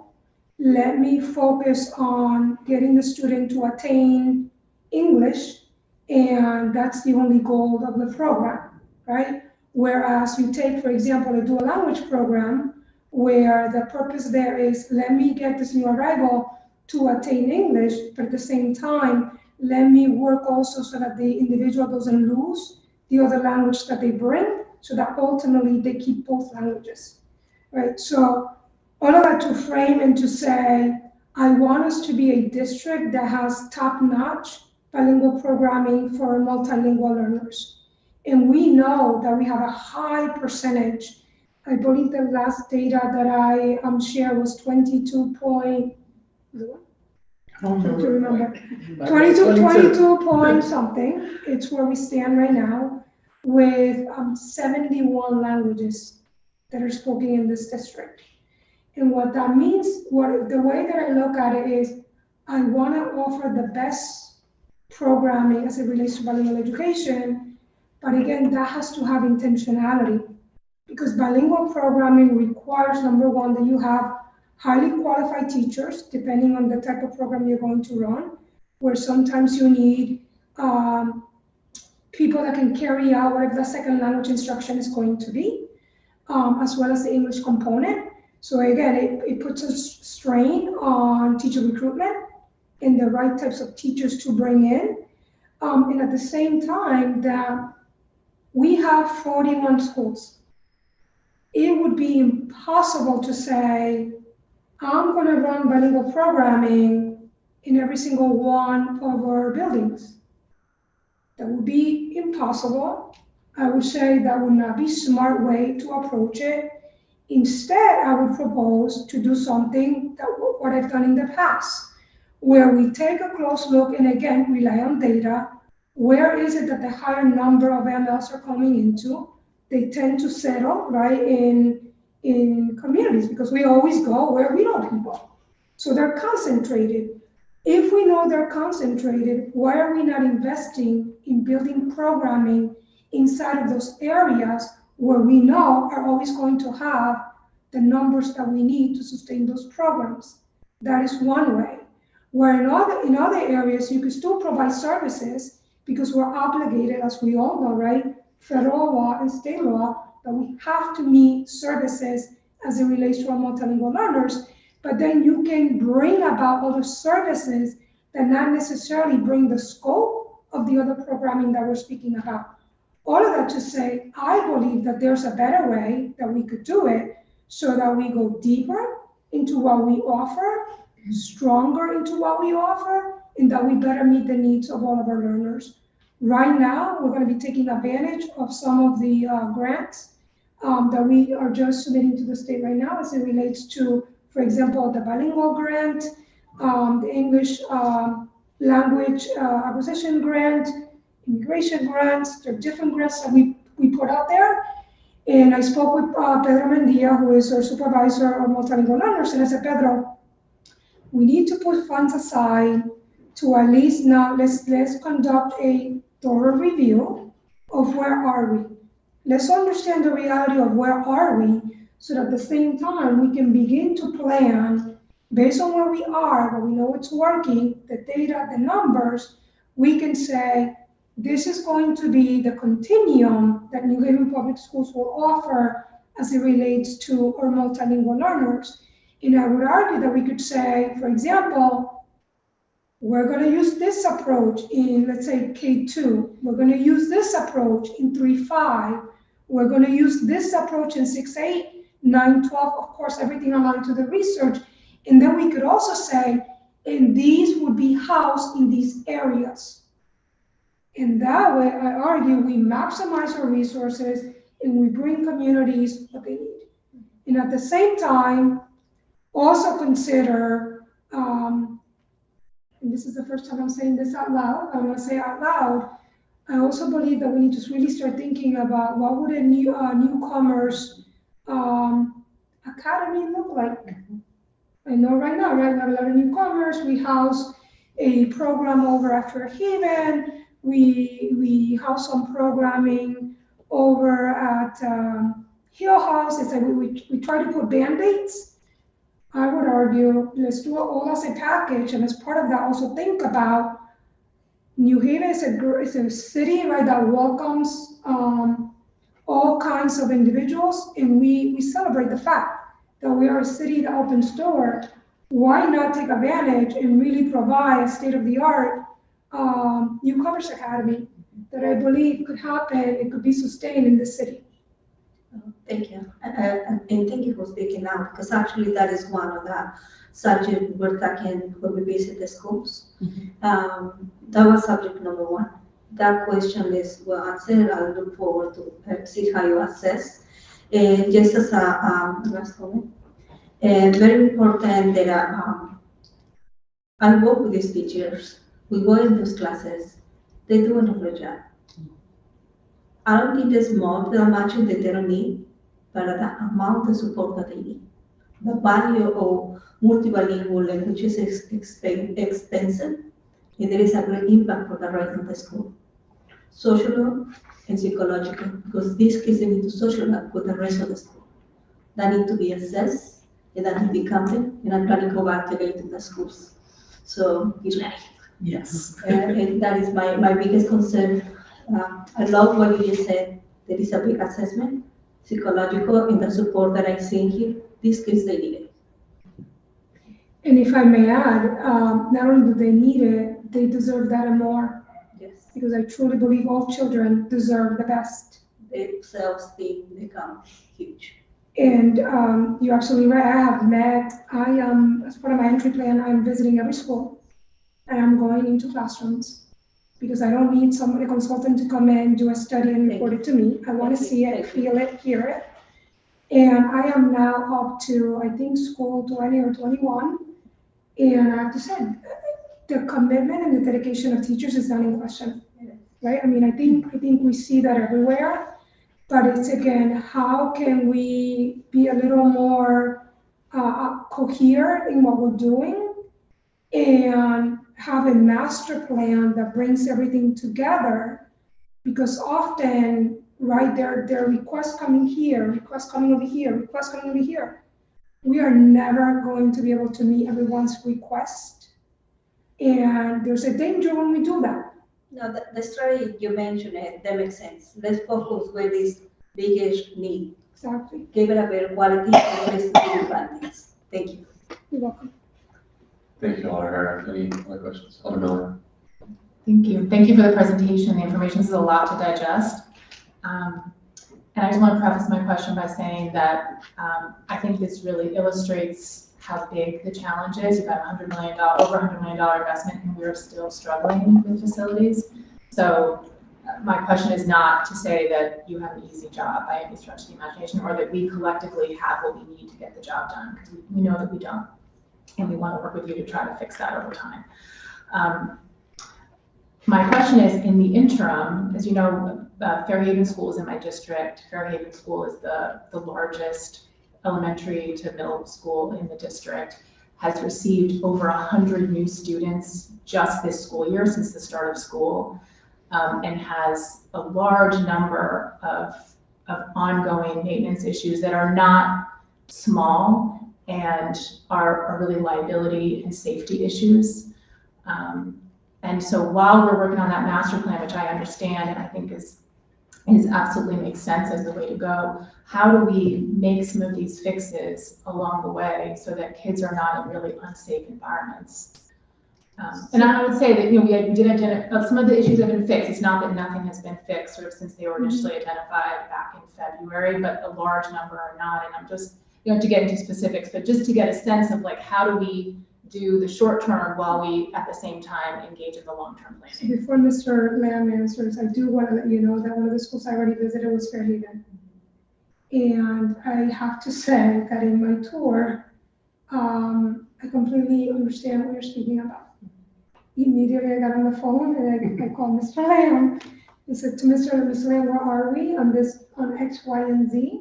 let me focus on getting the student to attain English, and that's the only goal of the program, right? Whereas you take, for example, a dual language program, where the purpose there is, let me get this new arrival to attain English, but at the same time, let me work also so that the individual doesn't lose the other language that they bring, so that ultimately they keep both languages, right? So all of that to frame and to say, I want us to be a district that has top-notch bilingual programming for multilingual learners. And we know that we have a high percentage. I believe the last data that I shared was 22 point, I don't remember. 22 point something. It's where we stand right now with 71 languages that are spoken in this district. And what that means, the way that I look at it is, I want to offer the best programming as it relates to bilingual education, but again, that has to have intentionality, because bilingual programming requires, number one, that you have highly qualified teachers, depending on the type of program you're going to run, where sometimes you need people that can carry out whatever the second language instruction is going to be, as well as the English component. So again, it puts a strain on teacher recruitment and the right types of teachers to bring in. And at the same time that we have 41 schools. it would be impossible to say, I'm gonna run bilingual programming in every single one of our buildings. That would be impossible. I would say that would not be a smart way to approach it. Instead, I would propose to do something that what I've done in the past, where we take a close look and again, rely on data. Where is it that the higher number of MLs are coming into? They tend to settle, right, in communities because we always go where we know people. So they're concentrated. If we know they're concentrated, why are we not investing in building programming inside of those areas where we know are always going to have the numbers that we need to sustain those programs? That is one way. Where in other areas, you can still provide services because we're obligated, as we all know, right? Federal law and state law, that we have to meet services as it relates to our multilingual learners. But then you can bring about other services that not necessarily bring the scope of the other programming that we're speaking about. All of that to say, I believe that there's a better way that we could do it so that we go deeper into what we offer, stronger into what we offer, and that we better meet the needs of all of our learners. Right now, we're going to be taking advantage of some of the grants that we are just submitting to the state right now as it relates to, for example, the bilingual grant, the English language acquisition grant, immigration grants. There are different grants that we put out there. And I spoke with Pedro Mendia, who is our supervisor of multilingual learners, and I said, Pedro, we need to put funds aside to at least now, let's conduct a thorough review of where are we. Let's understand the reality of where are we, so that at the same time we can begin to plan based on where we are, where we know it's working, the data, the numbers. We can say this is going to be the continuum that New Haven Public Schools will offer as it relates to our multilingual learners. And I would argue that we could say, for example, we're going to use this approach in, let's say, K2. We're going to use this approach in 3-5. We're going to use this approach in 6-8, 9-12, of course, everything aligned to the research. And then we could also say, and these would be housed in these areas. And that way, I argue, we maximize our resources and we bring communities what they need. And at the same time, also consider, and this is the first time I'm saying this out loud, I'm going to say it out loud, I also believe that we need to really start thinking about what would a newcomers academy look like. I know right now, right, we have a lot of newcomers. We house a program over after Haven. We house some programming over at Hill House. It's like we try to put Band-Aids. I would argue, let's do it all as a package, and as part of that, also think about New Haven is a city, right, that welcomes all kinds of individuals, and we celebrate the fact that we are a city that opens door. Why not take advantage and really provide a state-of-the-art newcomers academy that I believe could happen, it could be sustained in the city. Thank you. And thank you for speaking out, because actually that is one of the subjects we're talking when we visit the schools. That was subject number one. That question is well answered. I look forward to see how you assess. And just as a last comment, very important that I work with these teachers. We go in those classes. They do a great job. I don't think there's more that much that they don't need, but the amount of support that they need. The value of multilingual languages is expensive, and there is a great impact for the rest of the school. Social and psychological, because these kids need to socialize with the rest of the school. That need to be assessed, and that need to be counted, and I'm trying to go back again to the schools. So get ready. Yes. And that is my biggest concern. I love what you just said. There is a big assessment, psychological, and the support that I see here. These kids, they need it. And if I may add, not only do they need it, they deserve that and more. Yes. Because I truly believe all children deserve the best. Their self-esteem become huge. And you're absolutely right. I am, as part of my entry plan, I'm visiting every school and I'm going into classrooms because I don't need a consultant to come in, do a study and report it to me. I want to see it, feel it, hear it. And I am now up to, I think, school 20 or 21. And I have to say, the commitment and the dedication of teachers is not in question, right? I mean, I think we see that everywhere, but it's again, how can we be a little more coherent in what we're doing and have a master plan that brings everything together? Because often, right, there are requests coming here, requests coming over here, requests coming over here. We are never going to be able to meet everyone's request. And there's a danger when we do that. No, the strategy you mentioned, that makes sense. Let's focus where this biggest need. Exactly. Give it a better quality and let's do advantage. Thank you. You're welcome. Thank you, Alder. Any other questions? Alder Miller. Thank you. Thank you for the presentation. The information is a lot to digest. And I just want to preface my question by saying that I think this really illustrates how big the challenge is. You've got over $100 million investment, and we're still struggling with facilities. So my question is not to say that you have an easy job by any stretch of the imagination, or that we collectively have what we need to get the job done, because we know that we don't. And we want to work with you to try to fix that over time. My question is, in the interim, as you know, Fairhaven School is in my district. Fairhaven School is the largest elementary to middle school in the district, has received over 100 new students just this school year since the start of school, and has a large number of ongoing maintenance issues that are not small and are really liability and safety issues. And so while we're working on that master plan, which I understand and I think is absolutely makes sense as the way to go, how do we make some of these fixes along the way so that kids are not in really unsafe environments? And I would say that, we did identify some of the issues have been fixed. It's not that nothing has been fixed sort of since they were initially identified back in February, but a large number are not. And I'm just, to get into specifics, but just to get a sense of like, how do we do the short term while we at the same time engage in the long-term planning? So before Mr. Lamb answers, I do want to let you know that one of the schools I already visited was Fairhaven. And I have to say that in my tour, I completely understand what you're speaking about. Immediately I got on the phone and I called Mr. Lamb. I said to Mr. Lamb, where are we on X, Y, and Z?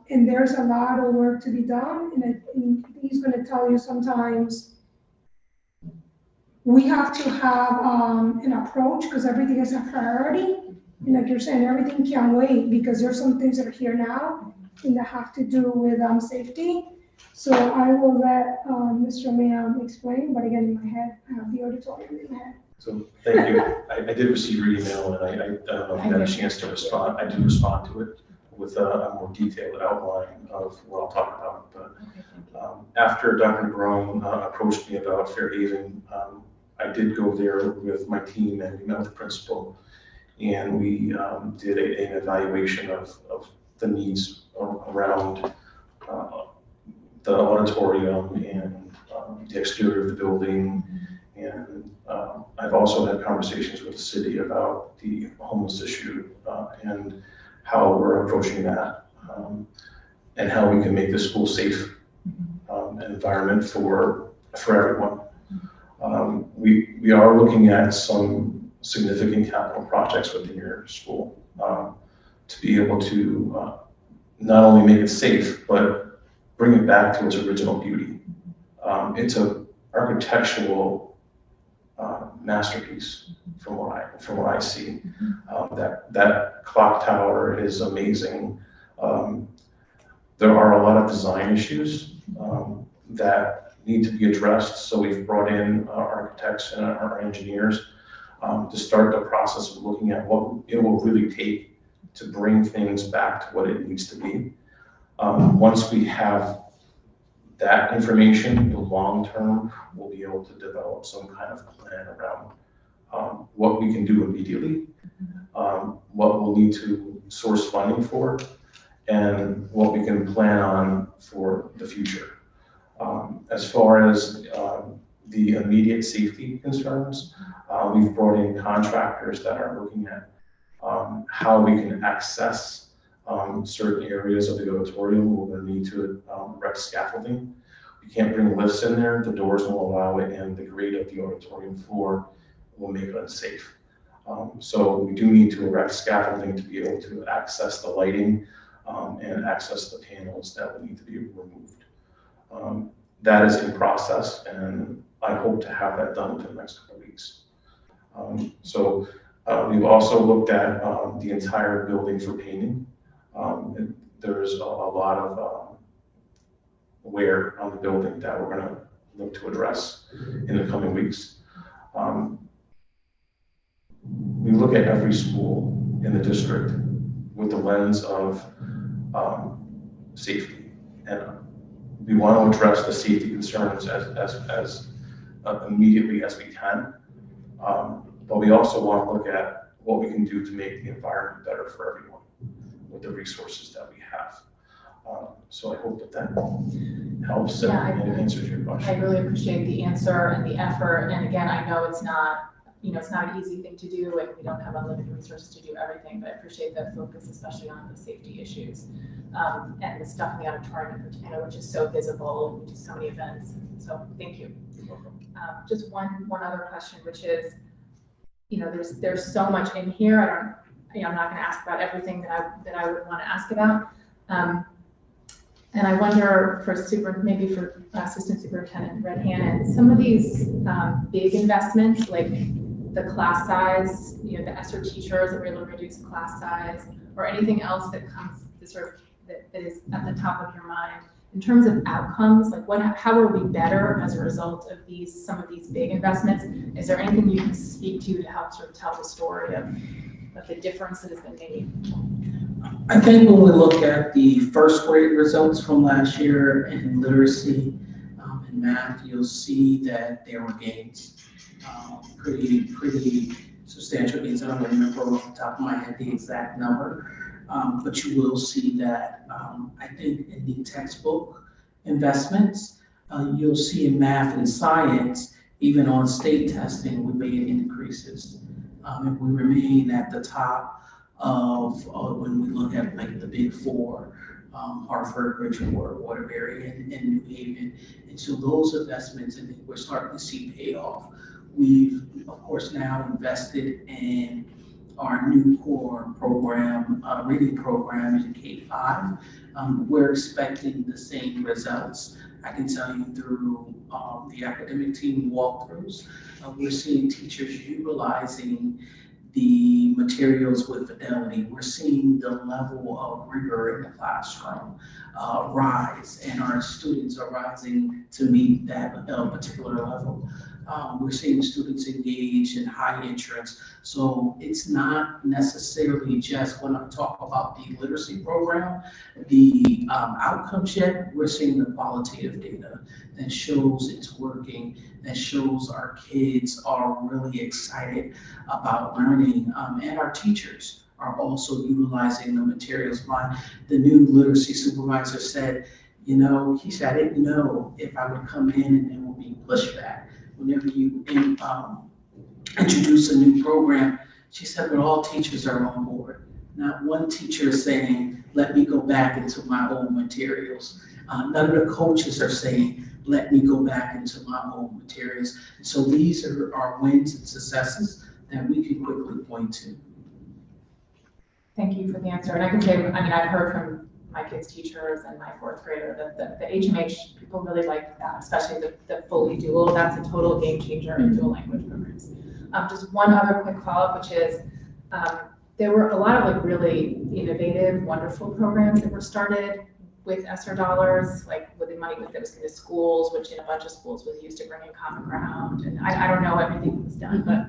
And there's a lot of work to be done, and he's going to tell you sometimes we have to have an approach because everything is a priority. And like you're saying, everything can wait because there's some things that are here now and that have to do with safety. So I will let Mr. Lamb explain, but again, in my head, I have the auditorium in my head. So thank you. I did receive your email, and I don't know if you had a chance to respond. I did respond to it with a more detailed outline of what I'll talk about. But after Dr. Barone approached me about Fairhaven, I did go there with my team and we met with the principal, and we did an evaluation of the needs around the auditorium and the exterior of the building. And I've also had conversations with the city about the homeless issue and how we're approaching that, and how we can make the school safe an environment for everyone. We are looking at some significant capital projects within your school to be able to not only make it safe, but bring it back to its original beauty. It's an architectural masterpiece from what I see. That clock tower is amazing. There are a lot of design issues that need to be addressed. So we've brought in our architects and our engineers to start the process of looking at what it will really take to bring things back to what it needs to be. Once we have that information, the long term, we'll be able to develop some kind of plan around what we can do immediately, what we'll need to source funding for, and what we can plan on for the future. As far as the immediate safety concerns, we've brought in contractors that are looking at how we can access certain areas of the auditorium. We're going to need to erect scaffolding. We can't bring lifts in there, the doors won't allow it, and the grade of the auditorium floor will make it unsafe. So we do need to erect scaffolding to be able to access the lighting and access the panels that will need to be removed. That is in process, and I hope to have that done within the next couple of weeks. We've also looked at the entire building for painting. There's a lot of wear on the building that we're going to look to address in the coming weeks. We look at every school in the district with the lens of safety, and we want to address the safety concerns as immediately as we can. But we also want to look at what we can do to make the environment better for everyone with the resources that we have. So I hope that helps and answers your question. I really appreciate the answer and the effort. And again, I know it's not an easy thing to do, and we don't have unlimited resources to do everything, but I appreciate that focus, especially on the safety issues and the stuff in the auditorium in particular, which is so visible, we do so many events. So thank you. You're welcome. Just one other question, which is, there's so much in here. I'm not going to ask about everything that I would want to ask about. And I wonder for Assistant Superintendent Red Hannon, some of these big investments, like the class size, the ESSER teachers that we're able to reduce class size, or anything else that comes that is at the top of your mind in terms of outcomes, like how are we better as a result of some of these big investments? Is there anything you can speak to help sort of tell the story of the difference that has been made? I think when we look at the first grade results from last year in literacy and math, you'll see that there were gains, pretty substantial gains. I don't remember off the top of my head the exact number, but you will see that I think in the textbook investments, you'll see in math and science, even on state testing, we made increases. And we remain at the top of when we look at like the big four, Hartford, Bridgewater, Waterbury, and New Haven. And so those investments, and we're starting to see payoff. We've, of course, now invested in our new core program, reading program in K-5. We're expecting the same results. I can tell you through the academic team walkthroughs, we're seeing teachers utilizing the materials with fidelity. We're seeing the level of rigor in the classroom rise, and our students are rising to meet that particular level. We're seeing students engage in high interest. So it's not necessarily just when I talk about the literacy program, the outcomes yet, we're seeing the qualitative data that shows it's working, that shows our kids are really excited about learning, and our teachers are also utilizing the materials. The new literacy supervisor said, he said, I didn't know if I would come in and there will be pushback whenever you introduce a new program. She said, but all teachers are on board. Not one teacher is saying, let me go back into my old materials. None of the coaches are saying, let me go back into my old materials. So these are our wins and successes that we can quickly point to. Thank you for the answer. And I can say, I've heard from my kids' teachers and my fourth grader that the HMH, people really like that, especially the fully dual. That's a total game changer in dual language programs. Just one other quick follow-up, which is there were a lot of really innovative, wonderful programs that were started with ESSER dollars, like with the money that was going to schools, which in a bunch of schools was used to bring in Common Ground. And I don't know everything that was done, but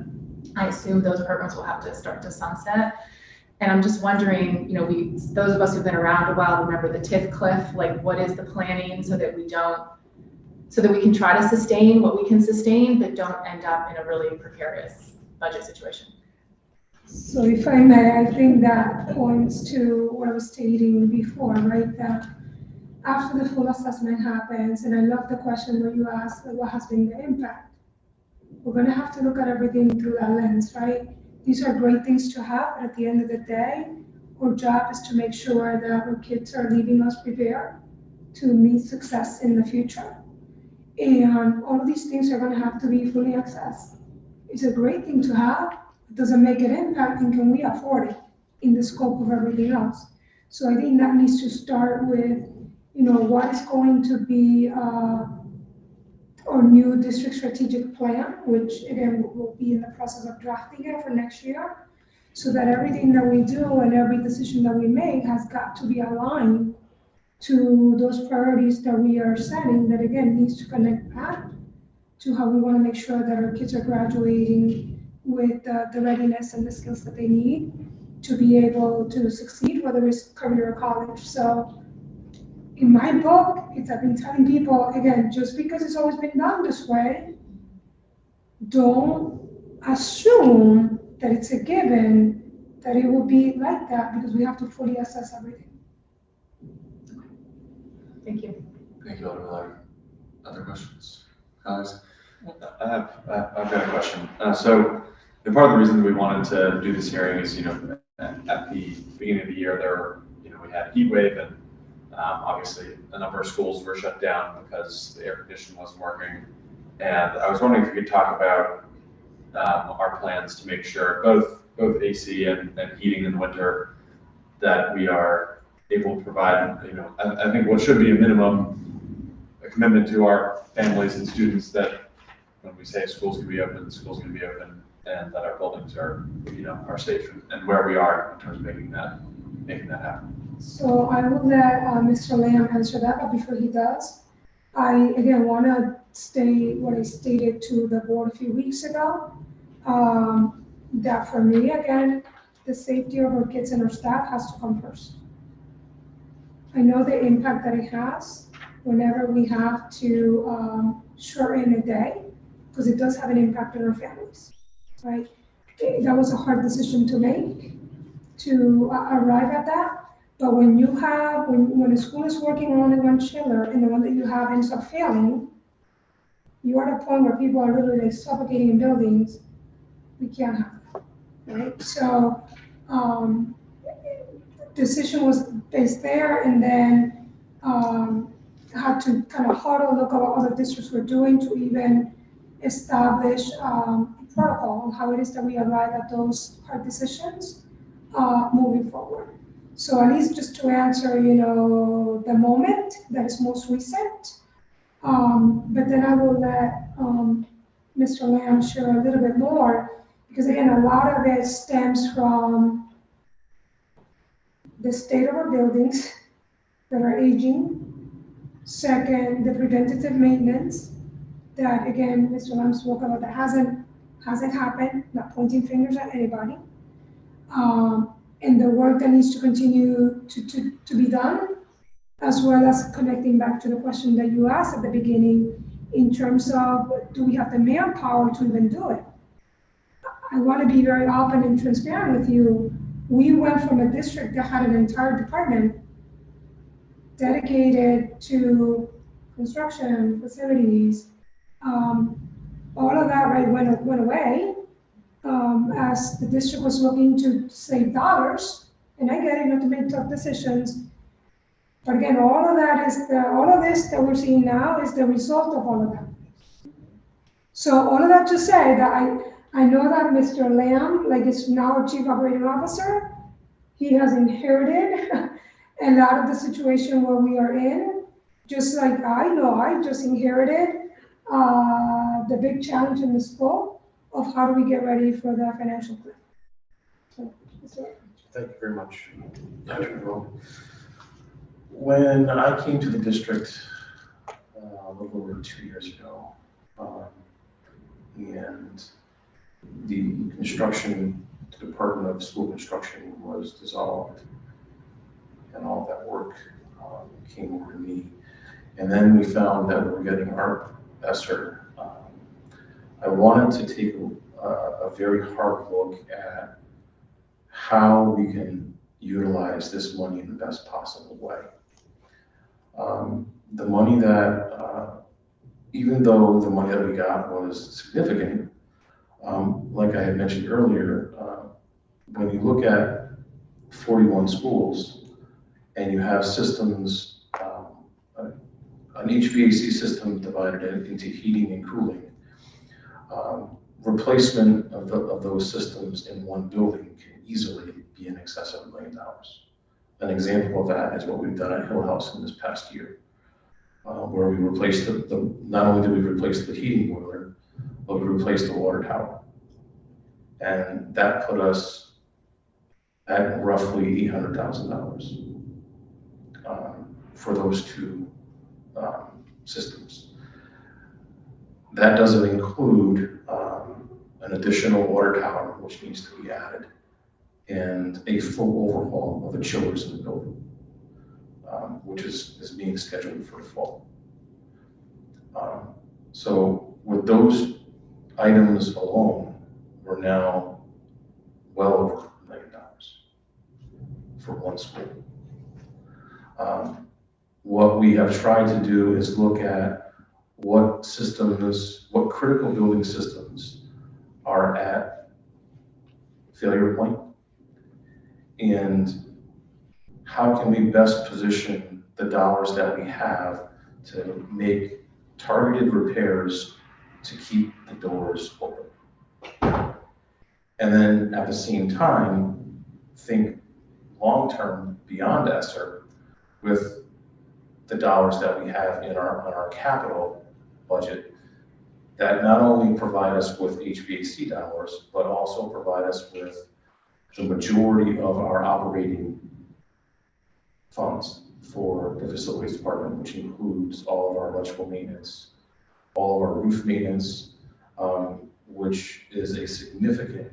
I assume those programs will have to start to sunset. And I'm just wondering, those of us who've been around a while remember the TIF cliff, like what is the planning so that we can try to sustain what we can sustain, but don't end up in a really precarious budget situation. So if I may, I think that points to what I was stating before, right? That after the full assessment happens, and I love the question where you asked, what has been the impact? We're gonna have to look at everything through that lens, right? These are great things to have, but at the end of the day, our job is to make sure that our kids are leaving us prepared to meet success in the future. And all of these things are gonna have to be fully accessed. It's a great thing to have, it doesn't make an impact, and can we afford it in the scope of everything else? So I think that needs to start with, what is going to be our new district strategic plan, which again, we'll be in the process of drafting it for next year, so that everything that we do and every decision that we make has got to be aligned to those priorities that we are setting, that again, needs to connect back to how we want to make sure that our kids are graduating with the readiness and the skills that they need to be able to succeed, whether it's career or college. So in my book, I've been telling people, again, just because it's always been done this way, don't assume that it's a given that it will be like that, because we have to fully assess everything. Thank you. Thank you, Alderman. Other questions, guys? I've got a question. So, and part of the reason that we wanted to do this hearing is, at the beginning of the year, we had a heat wave, and obviously a number of schools were shut down because the air conditioning wasn't working. And I was wondering if you could talk about our plans to make sure both AC and heating in the winter, that we are able to provide, I think what should be a commitment to our families and students, that when we say schools can be open, schools can be open, and that our buildings are, are safe, and where we are in terms of making that happen. So I will let Mr. Lamb answer that, but before he does, I again want to state what I stated to the board a few weeks ago, that for me, again, the safety of our kids and our staff has to come first. I know the impact that it has whenever we have to shorten a day, because it does have an impact on our families, right? That was a hard decision to make, to arrive at that. But when you have, when a school is working on only one chiller and the one that you have ends up failing, you are at a point where people are literally like suffocating in buildings. We can't have that, right? So decision was based there, and then had to kind of huddle, look at what other districts were doing to even establish a protocol on how it is that we arrive at those hard decisions moving forward. So at least just to answer, the moment that is most recent, but then I will let Mr. Lamb share a little bit more, because again, a lot of it stems from the state of our buildings that are aging. Second, the preventative maintenance that, again, Mr. Lamb spoke about, that hasn't happened, not pointing fingers at anybody. And the work that needs to continue to be done, as well as connecting back to the question that you asked at the beginning, in terms of, do we have the manpower to even do it? I want to be very open and transparent with you. We went from a district that had an entire department dedicated to construction, facilities, all of that, right, went away. As the district was looking to save dollars, and I get it, not to make tough decisions. But again, all of this that we're seeing now is the result of all of that. So all of that to say that I know that Mr. Lamb, is now our Chief Operating Officer. He has inherited a lot of the situation where we are in, just like I know I just inherited the big challenge in the school of how do we get ready for the financial plan. So, Thank you very much, Dr. Rowe. When I came to the district a little over 2 years ago, and the Department of School Construction was dissolved, and all that work came over to me. And then we found that we were getting our ESSER. I wanted to take a very hard look at how we can utilize this money in the best possible way. The money that, even though the money that we got was significant, like I had mentioned earlier, when you look at 41 schools and you have systems, an HVAC system divided into heating and cooling, replacement of those systems in one building can easily be in excess of $1 million. An example of that is what we've done at Hill House in this past year, where we replaced not only did we replace the heating boiler, but we replaced the water tower. And that put us at roughly $800,000 for those two systems. That doesn't include an additional water tower, which needs to be added, and a full overhaul of the chillers in the building, which is being scheduled for the fall. So with those items alone, we're now well over $1 million for one school. What we have tried to do is look at what critical building systems are at failure point, and how can we best position the dollars that we have to make targeted repairs to keep the doors open. And then at the same time, think long-term beyond ESSER with the dollars that we have in our capital budget that not only provide us with HVAC dollars, but also provide us with the majority of our operating funds for the facilities department, which includes all of our electrical maintenance, all of our roof maintenance, which is a significant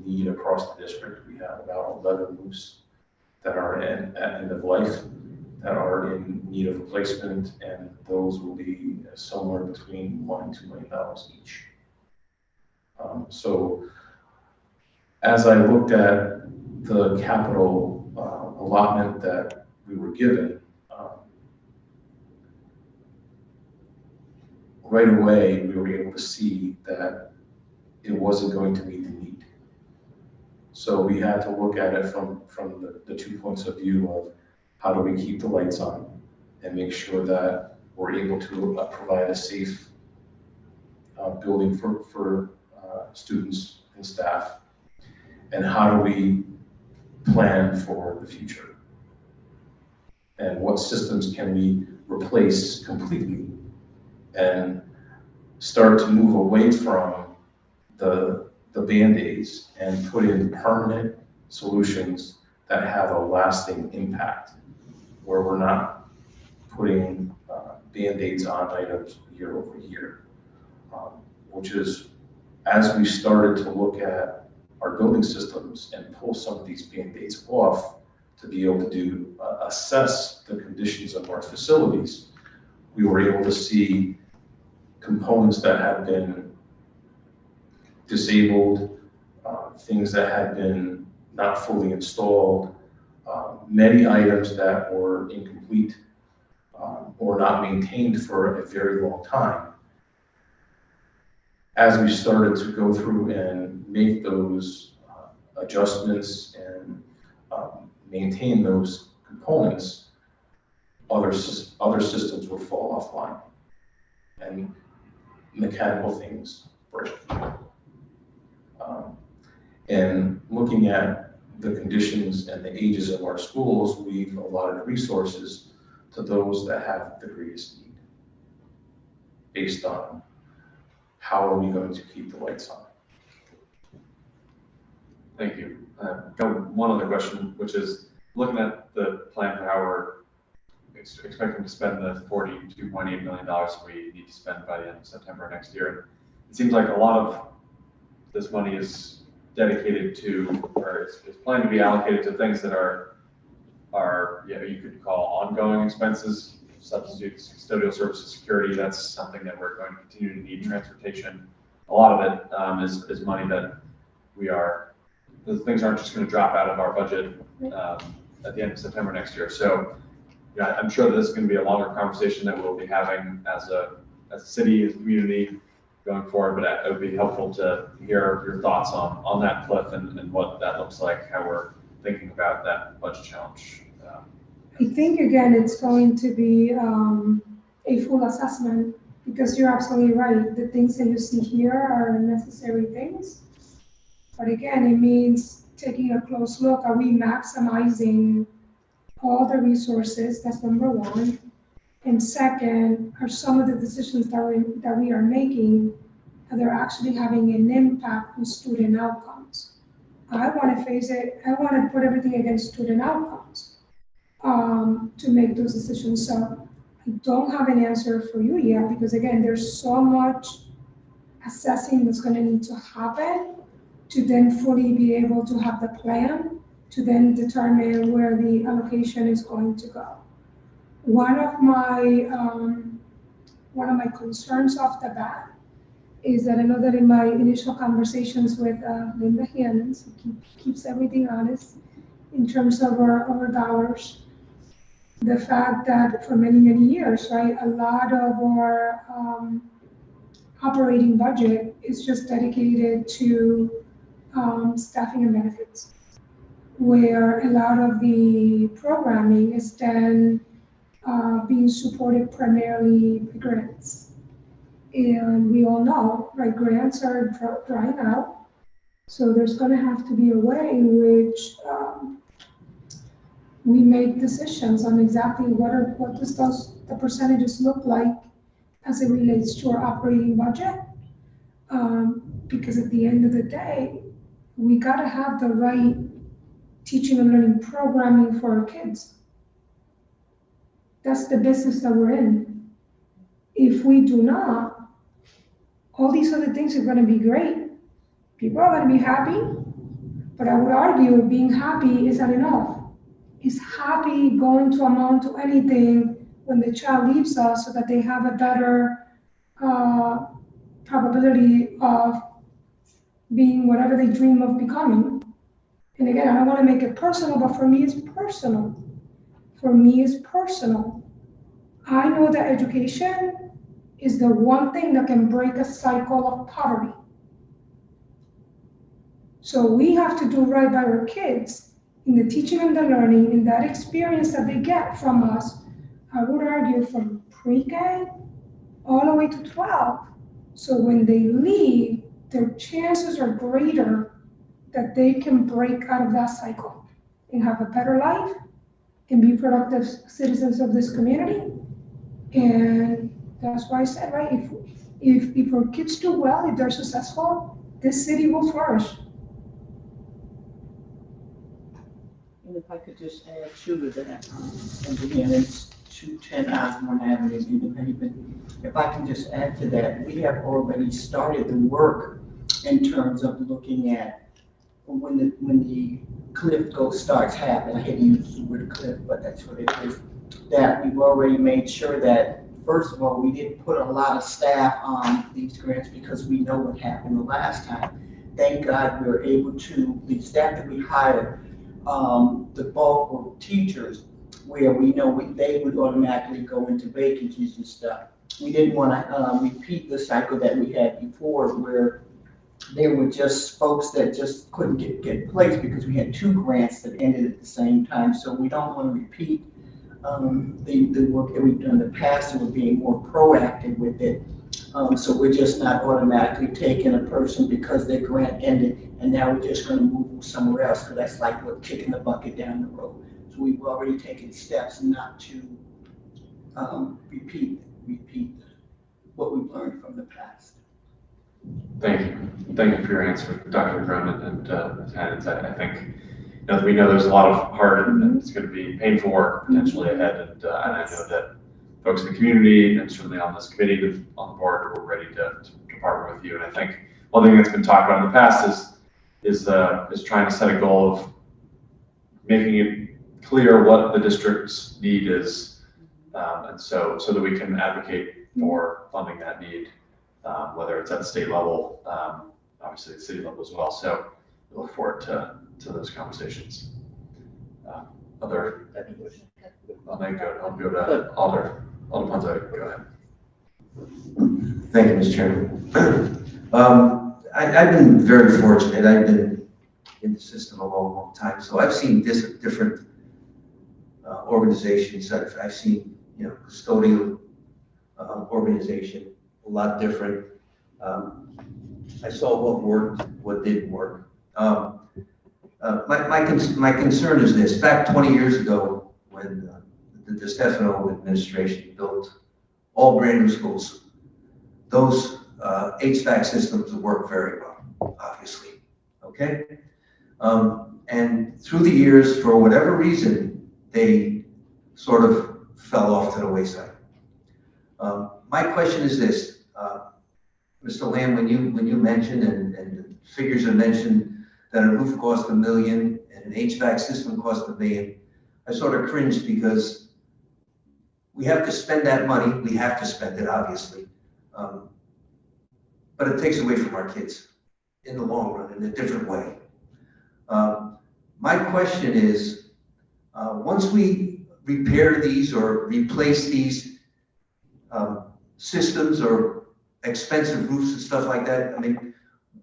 need across the district. We have about 11 roofs that are at end of life, that are in need of replacement, and those will be somewhere between $1 and $2 million each. So as I looked at the capital allotment that we were given, right away we were able to see that it wasn't going to meet the need. So we had to look at it from the 2 points of view of how do we keep the lights on and make sure that we're able to provide a safe building for students and staff, and how do we plan for the future, and what systems can we replace completely and start to move away from the Band-Aids and put in permanent solutions that have a lasting impact, where we're not putting Band-Aids on items year over year, which is, as we started to look at our building systems and pull some of these Band-Aids off to be able to assess the conditions of our facilities, we were able to see components that had been disabled, things that had been not fully installed, many items that were incomplete or not maintained for a very long time. As we started to go through and make those adjustments and maintain those components, other systems would fall offline and mechanical things break. And looking at the conditions and the ages of our schools, we've allotted resources to those that have the greatest need, based on how are we going to keep the lights on. Thank you. Got one other question, which is looking at the plan for how we're expecting to spend the $42.8 million we need to spend by the end of September next year. It seems like a lot of this money is dedicated to, or it's planned to be allocated to things that are you could call ongoing expenses, substitutes, custodial services, security. That's something that we're going to continue to need. Transportation, a lot of it is money that we are those things aren't just gonna drop out of our budget, at the end of September next year. So, yeah, I'm sure that this is gonna be a longer conversation that we'll be having as a city, as a community going forward, but it would be helpful to hear your thoughts on that, Cliff, and what that looks like, how we're thinking about that budget challenge. I think, again, it's going to be a full assessment, because you're absolutely right. The things that you see here are necessary things. But again, it means taking a close look. Are we maximizing all the resources? That's number one. And second, are some of the decisions that we are making, they're actually having an impact on student outcomes? I want to face it. I want to put everything against student outcomes to make those decisions. So I don't have an answer for you yet, because again, there's so much assessing that's going to need to happen to then fully be able to have the plan to then determine where the allocation is going to go. One of my concerns off the bat is that I know that in my initial conversations with Linda Hannons, who keeps everything honest in terms of our dollars, the fact that for many, many years, right, a lot of our operating budget is just dedicated to staffing and benefits, where a lot of the programming is then being supported primarily by grants. And we all know, right, grants are drying out. So there's going to have to be a way in which we make decisions on exactly what does the percentages look like as it relates to our operating budget. Because at the end of the day, we got to have the right teaching and learning programming for our kids. That's the business that we're in. If we do not, all these other things are going to be great. People are going to be happy, but I would argue being happy isn't enough. Is happy going to amount to anything when the child leaves us so that they have a better probability of being whatever they dream of becoming? And again, I don't want to make it personal, but for me, it's personal. For me, it's personal. I know that education is the one thing that can break a cycle of poverty. So we have to do right by our kids in the teaching and the learning, in that experience that they get from us. I would argue from pre-K all the way to 12. So when they leave, their chances are greater that they can break out of that cycle and have a better life and be productive citizens of this community. And that's why I said, right, if our kids do well, if they're successful, this city will flourish. And if I could just add to that, and again, it's 210 Osborne Avenue, Independent. If I can just add to that, we have already started the work in terms of looking at when the cliff starts happening. I hate to use the word cliff, but that's what it is. That we've already made sure that, first of all, we didn't put a lot of staff on these grants because we know what happened the last time. Thank God we were able to, the staff that we hired, the bulk were teachers, where we know they would automatically go into vacancies and stuff. We didn't want to repeat the cycle that we had before, where there were just folks that just couldn't get placed because we had two grants that ended at the same time. So we don't want to repeat the work that we've done in the past, and we're being more proactive with it. So we're just not automatically taking a person because their grant ended, and now we're just going to move them somewhere else, because that's like we're kicking the bucket down the road. So we've already taken steps not to repeat what we've learned from the past. Thank you for your answer, Dr. Cronin and Ms. Hannons. I think we know there's a lot of hard and it's going to be painful work potentially ahead, and I know that folks in the community and certainly on this committee, on the board, we're ready to partner with you. And I think one thing that's been talked about in the past is trying to set a goal of making it clear what the district's need is, and so that we can advocate for funding that need, whether it's at the state level, obviously at the city level as well. So look forward to those conversations. Other, I'll go to Alder Ponzo, go ahead. Thank you, Mr. Chairman. I've been very fortunate. I've been in the system a long time, so I've seen different organizations. I've seen, custodial organization, a lot different. I saw what worked, what didn't work. My concern is this: back 20 years ago, when the Stefano administration built all brand new schools, those HVAC systems work very well, obviously. Okay, and through the years, for whatever reason, they sort of fell off to the wayside. My question is this, Mr. Lamb, when you mentioned and the figures are mentioned that a roof cost $1 million and an HVAC system cost $1 million, I sort of cringed because we have to spend that money. We have to spend it, obviously, but it takes away from our kids in the long run in a different way. My question is, once we repair these or replace these systems or expensive roofs and stuff like that, I mean,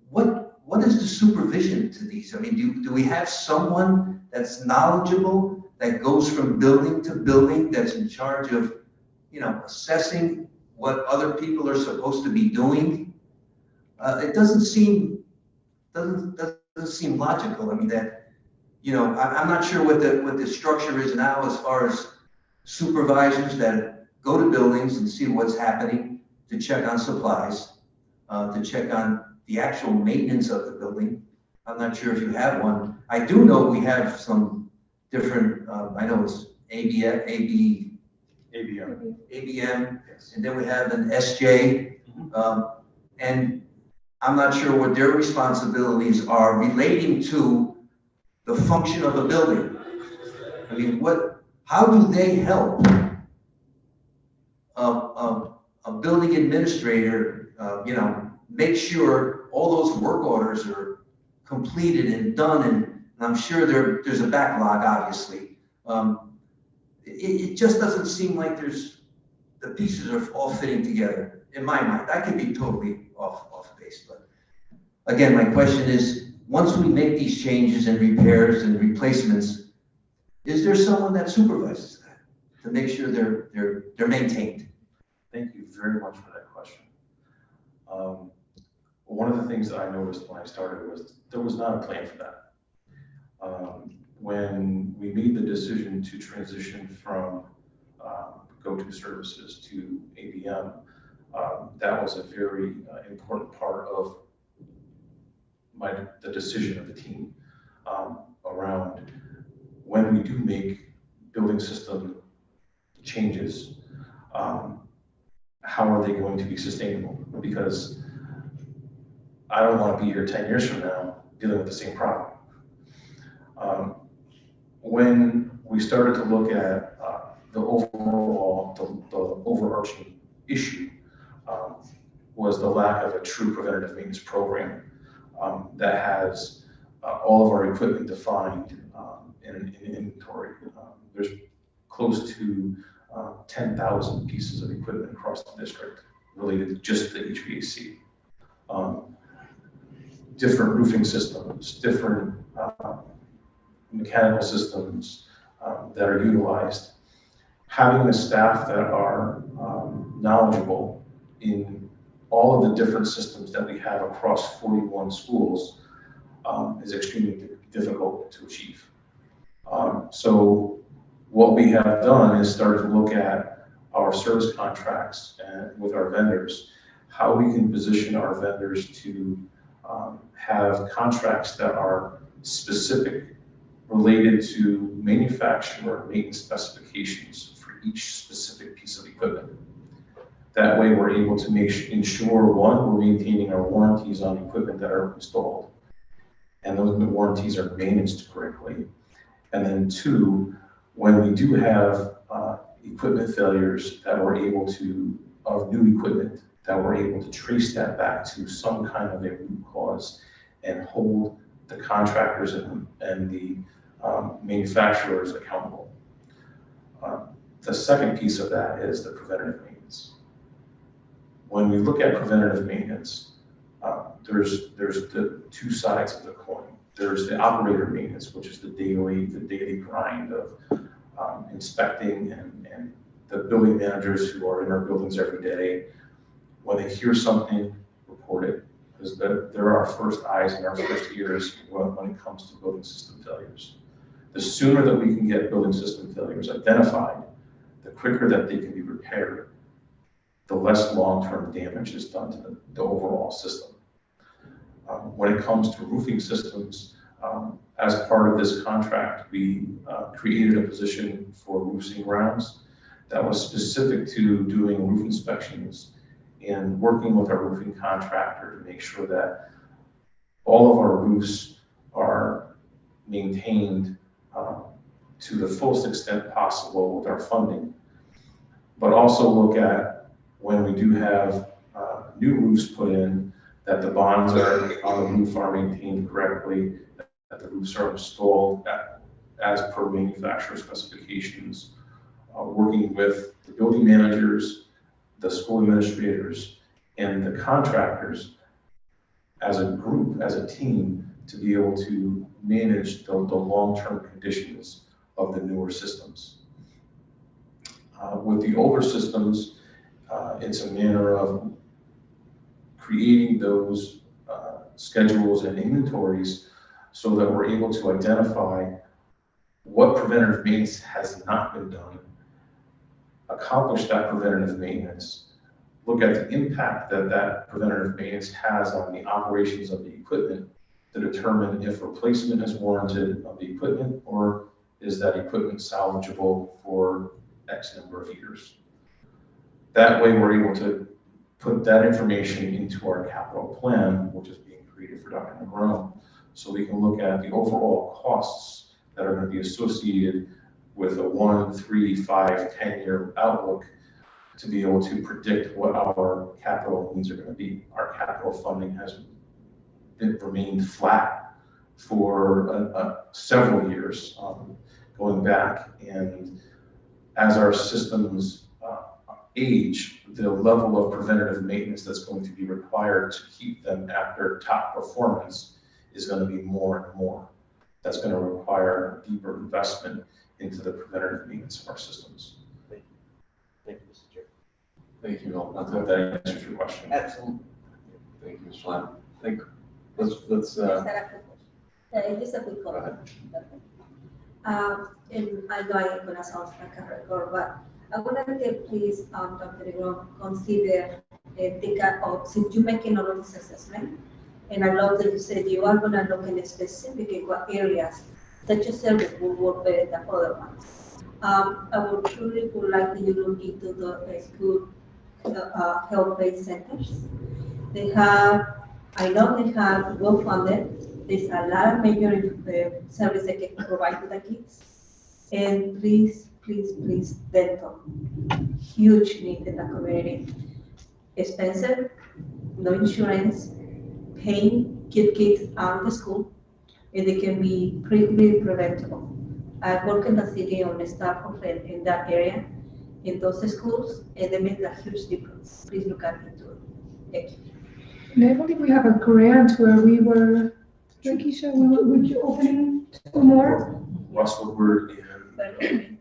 what is the supervision to these? I mean, do we have someone that's knowledgeable that goes from building to building, that's in charge of, assessing what other people are supposed to be doing? It doesn't seem logical. I mean, that, I'm not sure what the structure is now as far as supervisors that go to buildings and see what's happening, to check on supplies, to check on the actual maintenance of the building. I'm not sure if you have one. I do know we have some different, I know it's ABM, Yes. and then we have an SJ, and I'm not sure what their responsibilities are relating to the function of a building. I mean, how do they help a building administrator, make sure all those work orders are completed and done? And I'm sure there's a backlog, obviously. It just doesn't seem like the pieces are all fitting together in my mind. I could be totally off base, but again, my question is, once we make these changes and repairs and replacements, is there someone that supervises that to make sure they're maintained? Thank you very much for that question. One of the things that I noticed when I started was there was not a plan for that. When we made the decision to transition from go-to services to ABM, that was a very important part of the decision of the team around when we do make building system changes, how are they going to be sustainable? Because I don't want to be here 10 years from now dealing with the same problem. When we started to look at the overarching issue was the lack of a true preventative maintenance program that has all of our equipment defined in an inventory. There's close to 10,000 pieces of equipment across the district related to just the HVAC. Different roofing systems, different mechanical systems that are utilized. Having the staff that are knowledgeable in all of the different systems that we have across 41 schools is extremely difficult to achieve. So what we have done is start to look at our service contracts and with our vendors, how we can position our vendors to have contracts that are specific, related to manufacturer maintenance specifications for each specific piece of equipment. That way we're able to ensure, one, we're maintaining our warranties on equipment that are installed, and those warranties are managed correctly. And then two, when we do have equipment failures that we're able to, of new equipment, that we're able to trace that back to some kind of a root cause and hold the contractors and the manufacturers accountable. The second piece of that is the preventative maintenance. When we look at preventative maintenance, there's the two sides of the coin. There's the operator maintenance, which is the daily grind of inspecting and the building managers who are in our buildings every day. When they hear something, report it, because they're our first eyes and our first ears when it comes to building system failures. The sooner that we can get building system failures identified, the quicker that they can be repaired, the less long-term damage is done to the overall system. When it comes to roofing systems, as part of this contract, we created a position for roofing rounds that was specific to doing roof inspections and working with our roofing contractor to make sure that all of our roofs are maintained to the fullest extent possible with our funding, but also look at when we do have new roofs put in, that the bonds are on the roof are maintained correctly, that the roofs are installed as per manufacturer specifications, working with the building managers, the school administrators, and the contractors as a group, as a team, to be able to manage the long-term conditions of the newer systems. With the older systems, it's a manner of creating those schedules and inventories so that we're able to identify what preventative maintenance has not been done, accomplish that preventative maintenance, look at the impact that that preventative maintenance has on the operations of the equipment to determine if replacement is warranted of the equipment or is that equipment salvageable for X number of years. That way we're able to put that information into our capital plan, which is being created for Dr. Negron, so we can look at the overall costs that are going to be associated with a 1, 3, 5, 10-year outlook to be able to predict what our capital needs are going to be. Our capital funding has remained flat for several years going back, and as our systems age, the level of preventative maintenance that's going to be required to keep them at their top performance is going to be more and more. That's going to require deeper investment into the preventative maintenance of our systems. Thank you, Mr. Chair. Thank you, Bill. I hope that answers your question. Absolutely. Thank you, Mr. Lamb. Let's Just a quick go ahead. And I know I'm gonna sound like a record, but I would like to please, Dr. Negron, consider since you're making all of this assessment, and I love that you said you are gonna look in specific areas that your service will work better than other ones. I would truly like you to look into the school health-based centers. They have, I know they have well funded. There's a lot of major service they can provide to the kids. And please, dental. Huge need in the community. Expensive, no insurance, paying, keep kids out of the school, and they can be pretty preventable. I work in the city on the staff of in that area, in those schools, and they make a huge difference. Please look at it too. Thank you. And I believe we have a grant where we were, Keisha, would you opening 2 more? Russell Woodward and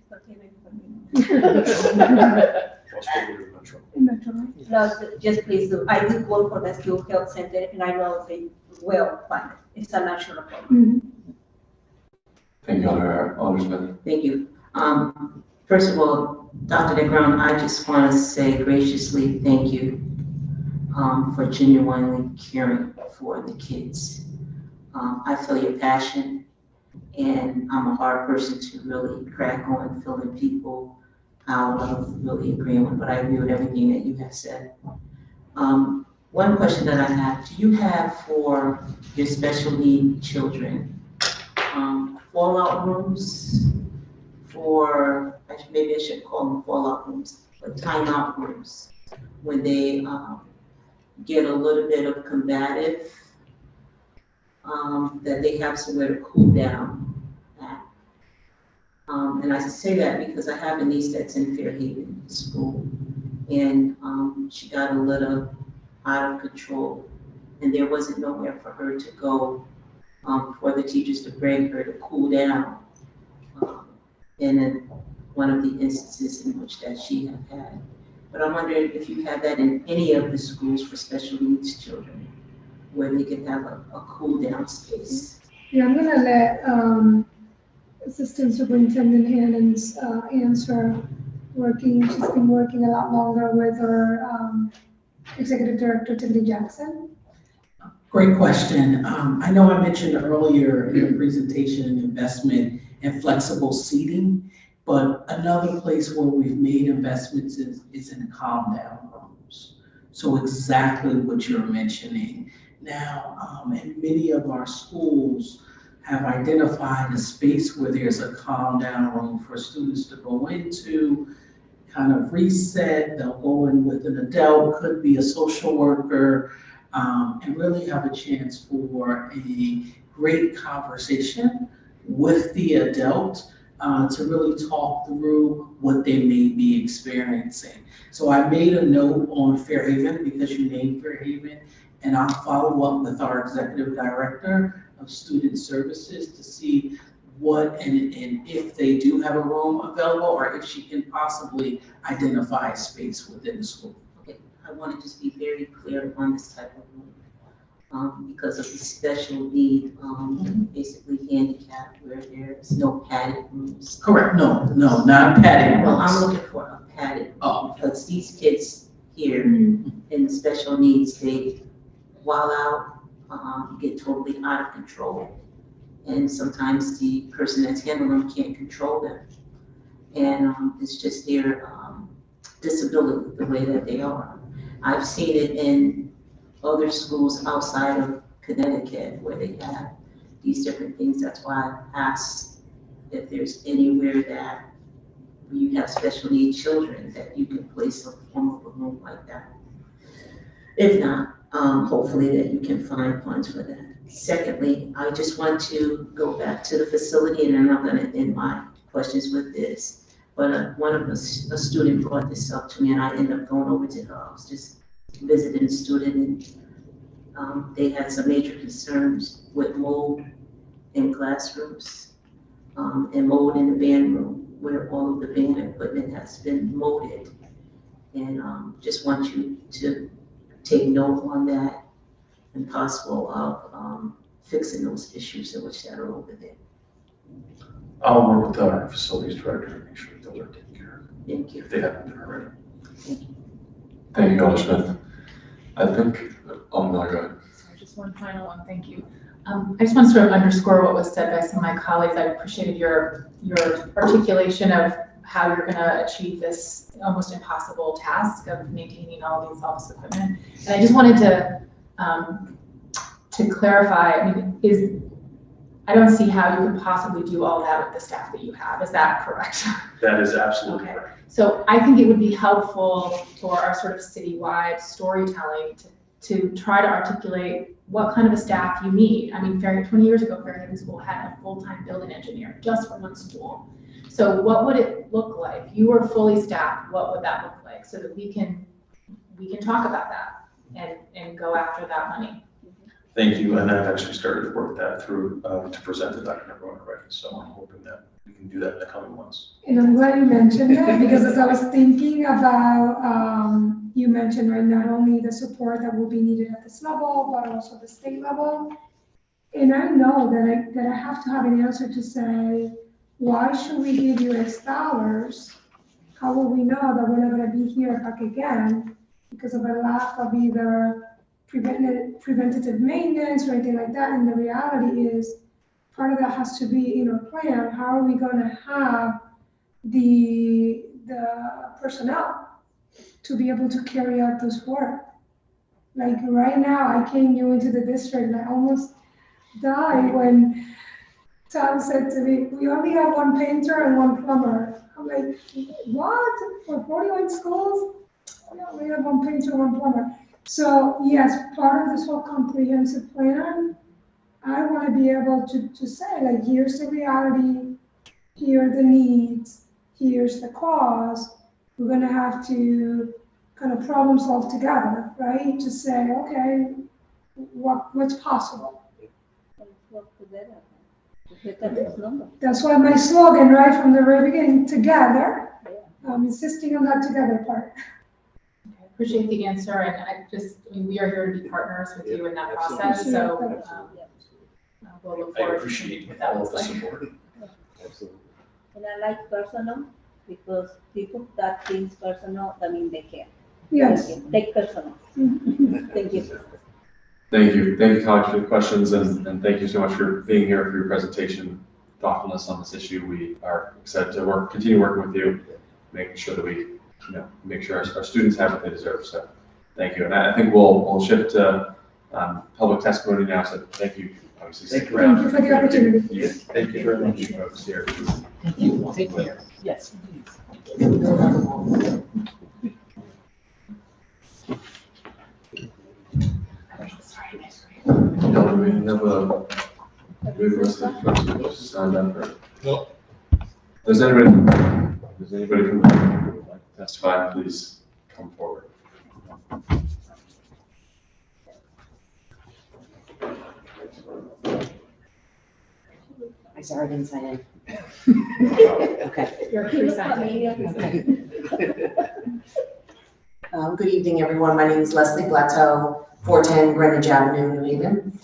In Metro. No, just please do. I did work for the school health center, and I know they well funded. It's a national program. Thank you, Alderman. Thank you. First of all, Dr. Negron, I just want to say graciously thank you for genuinely caring for the kids. I feel your passion, and I'm a hard person to really crack on filling people out of really agreeing with, but I agree with everything that you have said. One question that I have, do you have for your special need children fallout rooms for, maybe I shouldn't call them fallout rooms, but timeout rooms when they get a little bit of combative that they have somewhere to cool down at. And I say that because I have a niece that's in Fairhaven School, and she got a little out of control, and there wasn't nowhere for her to go for the teachers to bring her to cool down. In one of the instances in which that she had. But I'm wondering if you have that in any of the schools for special needs children, where they can have a cool down space. Yeah, I'm gonna let Assistant Superintendent Hannon's answer. She's been working a lot longer with her Executive Director, Tiffany Jackson. Great question. I know I mentioned earlier in the presentation investment in flexible seating, but another place where we've made investments is in calm down rooms. So exactly what you're mentioning. Now, and many of our schools have identified a space where there's a calm down room for students to go into, kind of reset. They'll go in with an adult, could be a social worker, and really have a chance for a great conversation with the adult to really talk through what they may be experiencing. So I made a note on Fairhaven because you named Fairhaven, and I'll follow up with our Executive Director of Student Services to see what and if they do have a room available, or if she can possibly identify a space within the school. Okay, I want to just be very clear on this type of room. Because of the special need, basically handicapped, where there's no padded rooms. Correct, no, not padded Well, rooms. I'm looking for a padded, Oh, because these kids here in the special needs, they wild out, get totally out of control. And sometimes the person that's handling them can't control them. And it's just their disability, the way that they are. I've seen it in other schools outside of Connecticut where they have these different things. That's why I asked if there's anywhere that you have special needs children that you can place some form of a room like that. If not, hopefully that you can find funds for that. Secondly, I just want to go back to the facility, and I'm not going to end my questions with this, but one of a student brought this up to me, and I ended up going over to her. I was just visiting a student, and they had some major concerns with mold in classrooms, and mold in the band room where all of the band equipment has been molded. And just want you to take note on that and possible of fixing those issues in which that are over there. I'll work with our facilities director to make sure those are taken care of, Thank you. if they haven't been already. Thank you. Thank you, Dr. Smith. I think, no, go ahead. Sorry, just one final one, thank you. I just want to sort of underscore what was said by some of my colleagues. I appreciated your articulation of how you're going to achieve this almost impossible task of maintaining all these office equipment. And I just wanted to clarify, I mean, I don't see how you could possibly do all that with the staff that you have. Is that correct? That is absolutely Okay. correct. So I think it would be helpful for our sort of citywide storytelling to try to articulate what kind of a staff you need. I mean, 20 years ago, Fairhaven School had a full-time building engineer just for one school. So what would it look like? You were fully staffed, what would that look like? So that we can talk about that and go after that money. Thank you, and I've actually started to work that through to present to Dr. Negron already, so I'm hoping that we can do that in the coming months. And I'm glad you mentioned that, because as I was thinking about, you mentioned, right, not only the support that will be needed at this level, but also the state level. And I know that I have to have an answer to say, why should we give you X dollars? How will we know that we're not gonna be here back again because of a lack of either preventative maintenance or anything like that? And the reality is, part of that has to be in our plan. How are we gonna have the personnel to be able to carry out this work? Like right now, I came new into the district and I almost died when Tom said to me, we only have one painter and one plumber. I'm like, what? For 41 schools? We only have one painter and one plumber. So yes, part of this whole comprehensive plan I want to be able to say, like, here's the reality, here are the needs, here's the cause. We're going to have to kind of problem solve together, right? To say, okay, what's possible? Work together. Together is number. That's why my slogan, right, from the very beginning, together, I'm insisting on that together part. I appreciate the answer, and I mean, we are here to be partners with you in that process, so we'll look I forward to appreciate what that all looks the like. support. Absolutely. And I like personal because people that things personal, that means they care. Yes. Take personal. Thank you. Thank you. Thank you, colleagues, for the questions, and thank you so much for being here for your presentation, thoughtfulness on this issue. We are excited to continue working with you, making sure that we, make sure our students have what they deserve. So thank you. And I think we'll shift to public testimony now. So thank you. Obviously, Thank stick you. around. Thank you for the opportunity. Yeah, thank you very much, you folks here. Thank you. Take care. Yes. No, we have a good list of folks who just signed up for. No. Does anybody from the who would like to testify, please come forward. I sorry I didn't sign in. Okay. You're pre-signed. Okay. Good evening, everyone. My name is Leslie Blatteau, 410 Greenwich Avenue, New Haven.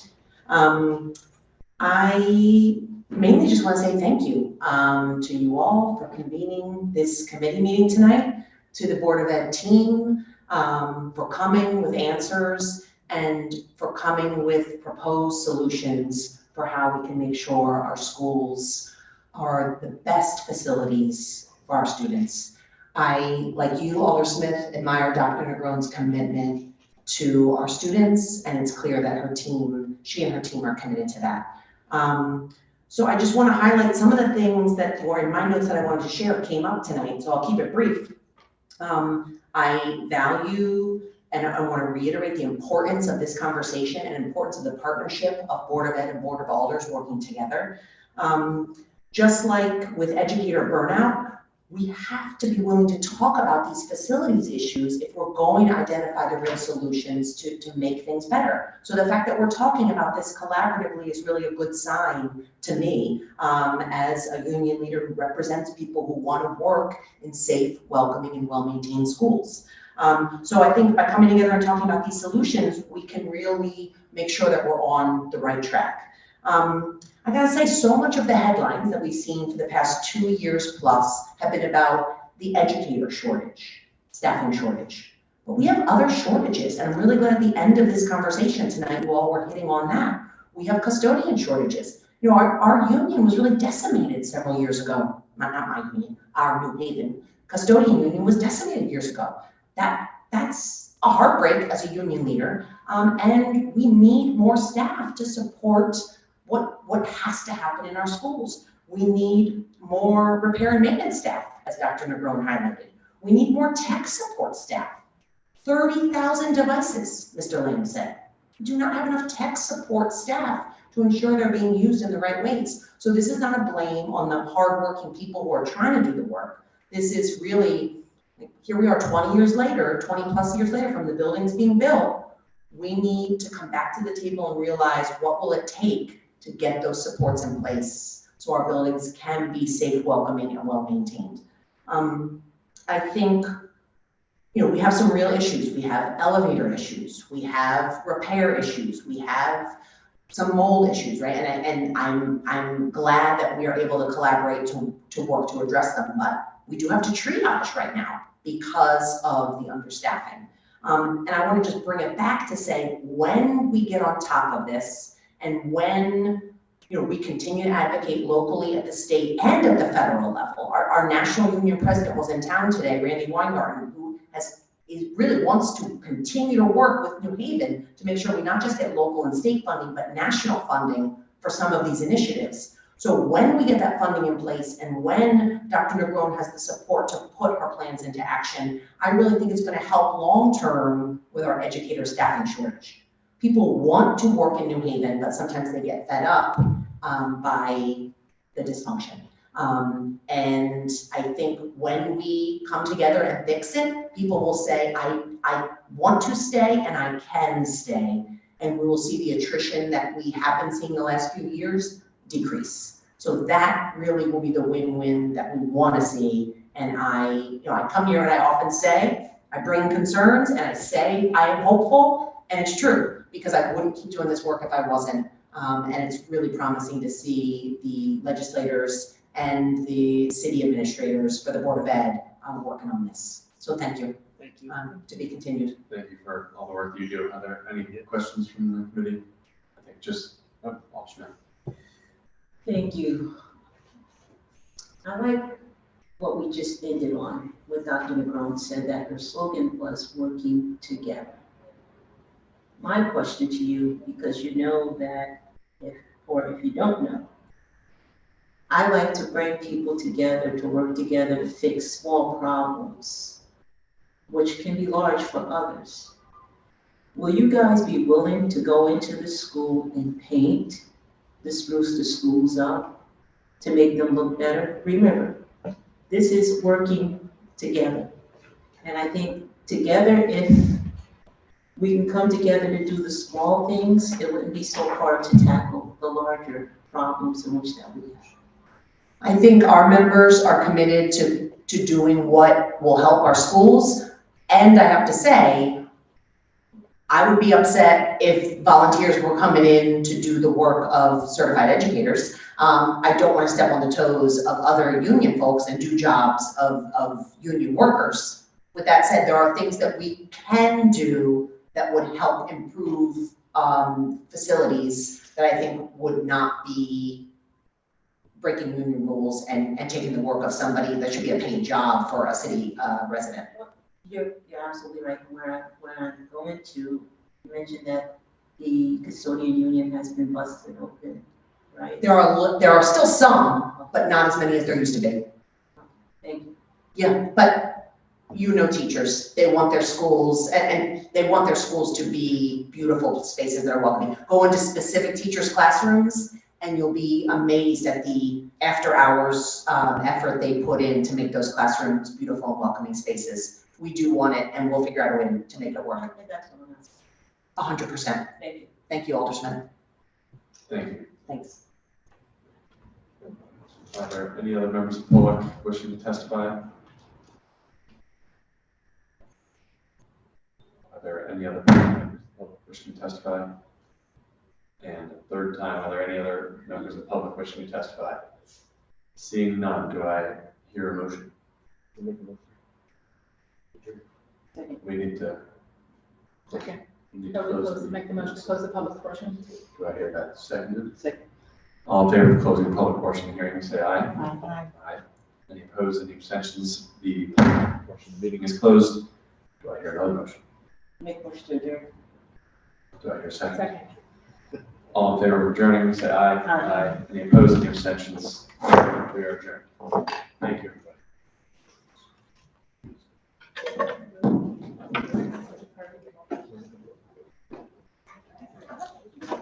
I mainly just want to say thank you to you all for convening this committee meeting tonight, to the Board of Ed team for coming with answers and for coming with proposed solutions for how we can make sure our schools are the best facilities for our students. I, like you, Alder Smith, admire Dr. Negron's commitment to our students, and it's clear that she and her team are committed to that. So I just want to highlight some of the things that were in my notes that I wanted to share came up tonight, so I'll keep it brief. I value and I want to reiterate the importance of this conversation and importance of the partnership of Board of Ed and Board of Alders working together. Just like with educator burnout, we have to be willing to talk about these facilities issues if we're going to identify the real solutions to make things better. So the fact that we're talking about this collaboratively is really a good sign to me as a union leader who represents people who want to work in safe, welcoming, and well-maintained schools. So I think by coming together and talking about these solutions, we can really make sure that we're on the right track. I gotta say, so much of the headlines that we've seen for the past 2 years plus have been about the educator shortage, staffing shortage. But we have other shortages, and I'm really glad at the end of this conversation tonight, you all were hitting on that. We have custodian shortages. You know, our union was really decimated several years ago. Not my union, our New Haven custodian union was decimated years ago. That's a heartbreak as a union leader, and we need more staff to support what has to happen in our schools. We need more repair and maintenance staff, as Dr. Negron highlighted. We need more tech support staff. 30,000 devices, Mr. Lamb said. We do not have enough tech support staff to ensure they're being used in the right ways. So this is not a blame on the hardworking people who are trying to do the work. This is really, here we are 20 years later, 20 plus years later from the buildings being built. We need to come back to the table and realize what will it take to get those supports in place so our buildings can be safe, welcoming, and well-maintained. I think, you know, we have some real issues. We have elevator issues. We have repair issues. We have some mold issues, right? And I'm glad that we are able to collaborate to work to address them, but we do have to triage right now because of the understaffing. And I want to just bring it back to say, when we get on top of this, and when, you know, we continue to advocate locally at the state and at the federal level, our national union president was in town today, Randy Weingarten, who really wants to continue to work with New Haven to make sure we not just get local and state funding, but national funding for some of these initiatives. So when we get that funding in place and when Dr. Negron has the support to put her plans into action, I really think it's going to help long-term with our educator staffing shortage. people want to work in New Haven, but sometimes they get fed up by the dysfunction. And I think when we come together and fix it, people will say, I want to stay and I can stay. And we will see the attrition that we have been seeing the last few years decrease. So that really will be the win-win that we want to see. And I come here and I often say, I bring concerns and I say I am hopeful, and it's true, because I wouldn't keep doing this work if I wasn't. And it's really promising to see the legislators and the city administrators for the Board of Ed working on this. So thank you. Thank you. To be continued. Thank you for all the work you do. Are there any questions from the committee? I think just, Alderman. Thank you. I like what we just ended on, what Dr. McCrone said, that her slogan was working together. My question to you, because you know that, if you don't know, I like to bring people together to work together to fix small problems, which can be large for others. Will you guys be willing to go into the school and paint the spruce the schools up to make them look better? Remember, this is working together. And I think together, if we can come together to do the small things, it wouldn't be so hard to tackle the larger problems in which that we have. I think our members are committed to doing what will help our schools. And I have to say, I would be upset if volunteers were coming in to do the work of certified educators. I don't want to step on the toes of other union folks and do jobs of union workers. With that said, there are things that we can do that would help improve facilities that I think would not be breaking union rules and taking the work of somebody that should be a paid job for a city resident. You're absolutely right. Where I'm going to, you mentioned that the custodian union has been busted open, right? There are still some, but not as many as there used to be. Thank you. Yeah, but you know teachers, they want their schools, and they want their schools to be beautiful spaces that are welcoming. Go into specific teachers' classrooms, and you'll be amazed at the after hours effort they put in to make those classrooms beautiful and welcoming spaces. We do want it, and we'll figure out a way to make it work. I think that's what I'm asking. 100%. Thank you. Thank you, Alderman. Thank you. Thanks. Are there any other members of the public wishing to testify? Are there any other members of the public wishing to testify? And a third time, are there any other members of the public wishing to testify? Seeing none, do I hear a motion? We need to. Okay. We need to So we close close, the- make the motion to close the public portion. Do I hear that seconded? Second. All in favor of closing the public portion of the hearing, say aye. Aye. Aye. Any opposed, any abstentions? The public portion of the meeting is closed. Do I hear another motion? Make motion to adjourn. Do I hear a second? Second. All in favor of adjourning, say aye. Aye. Any opposed, any abstentions? We are adjourned. Thank you.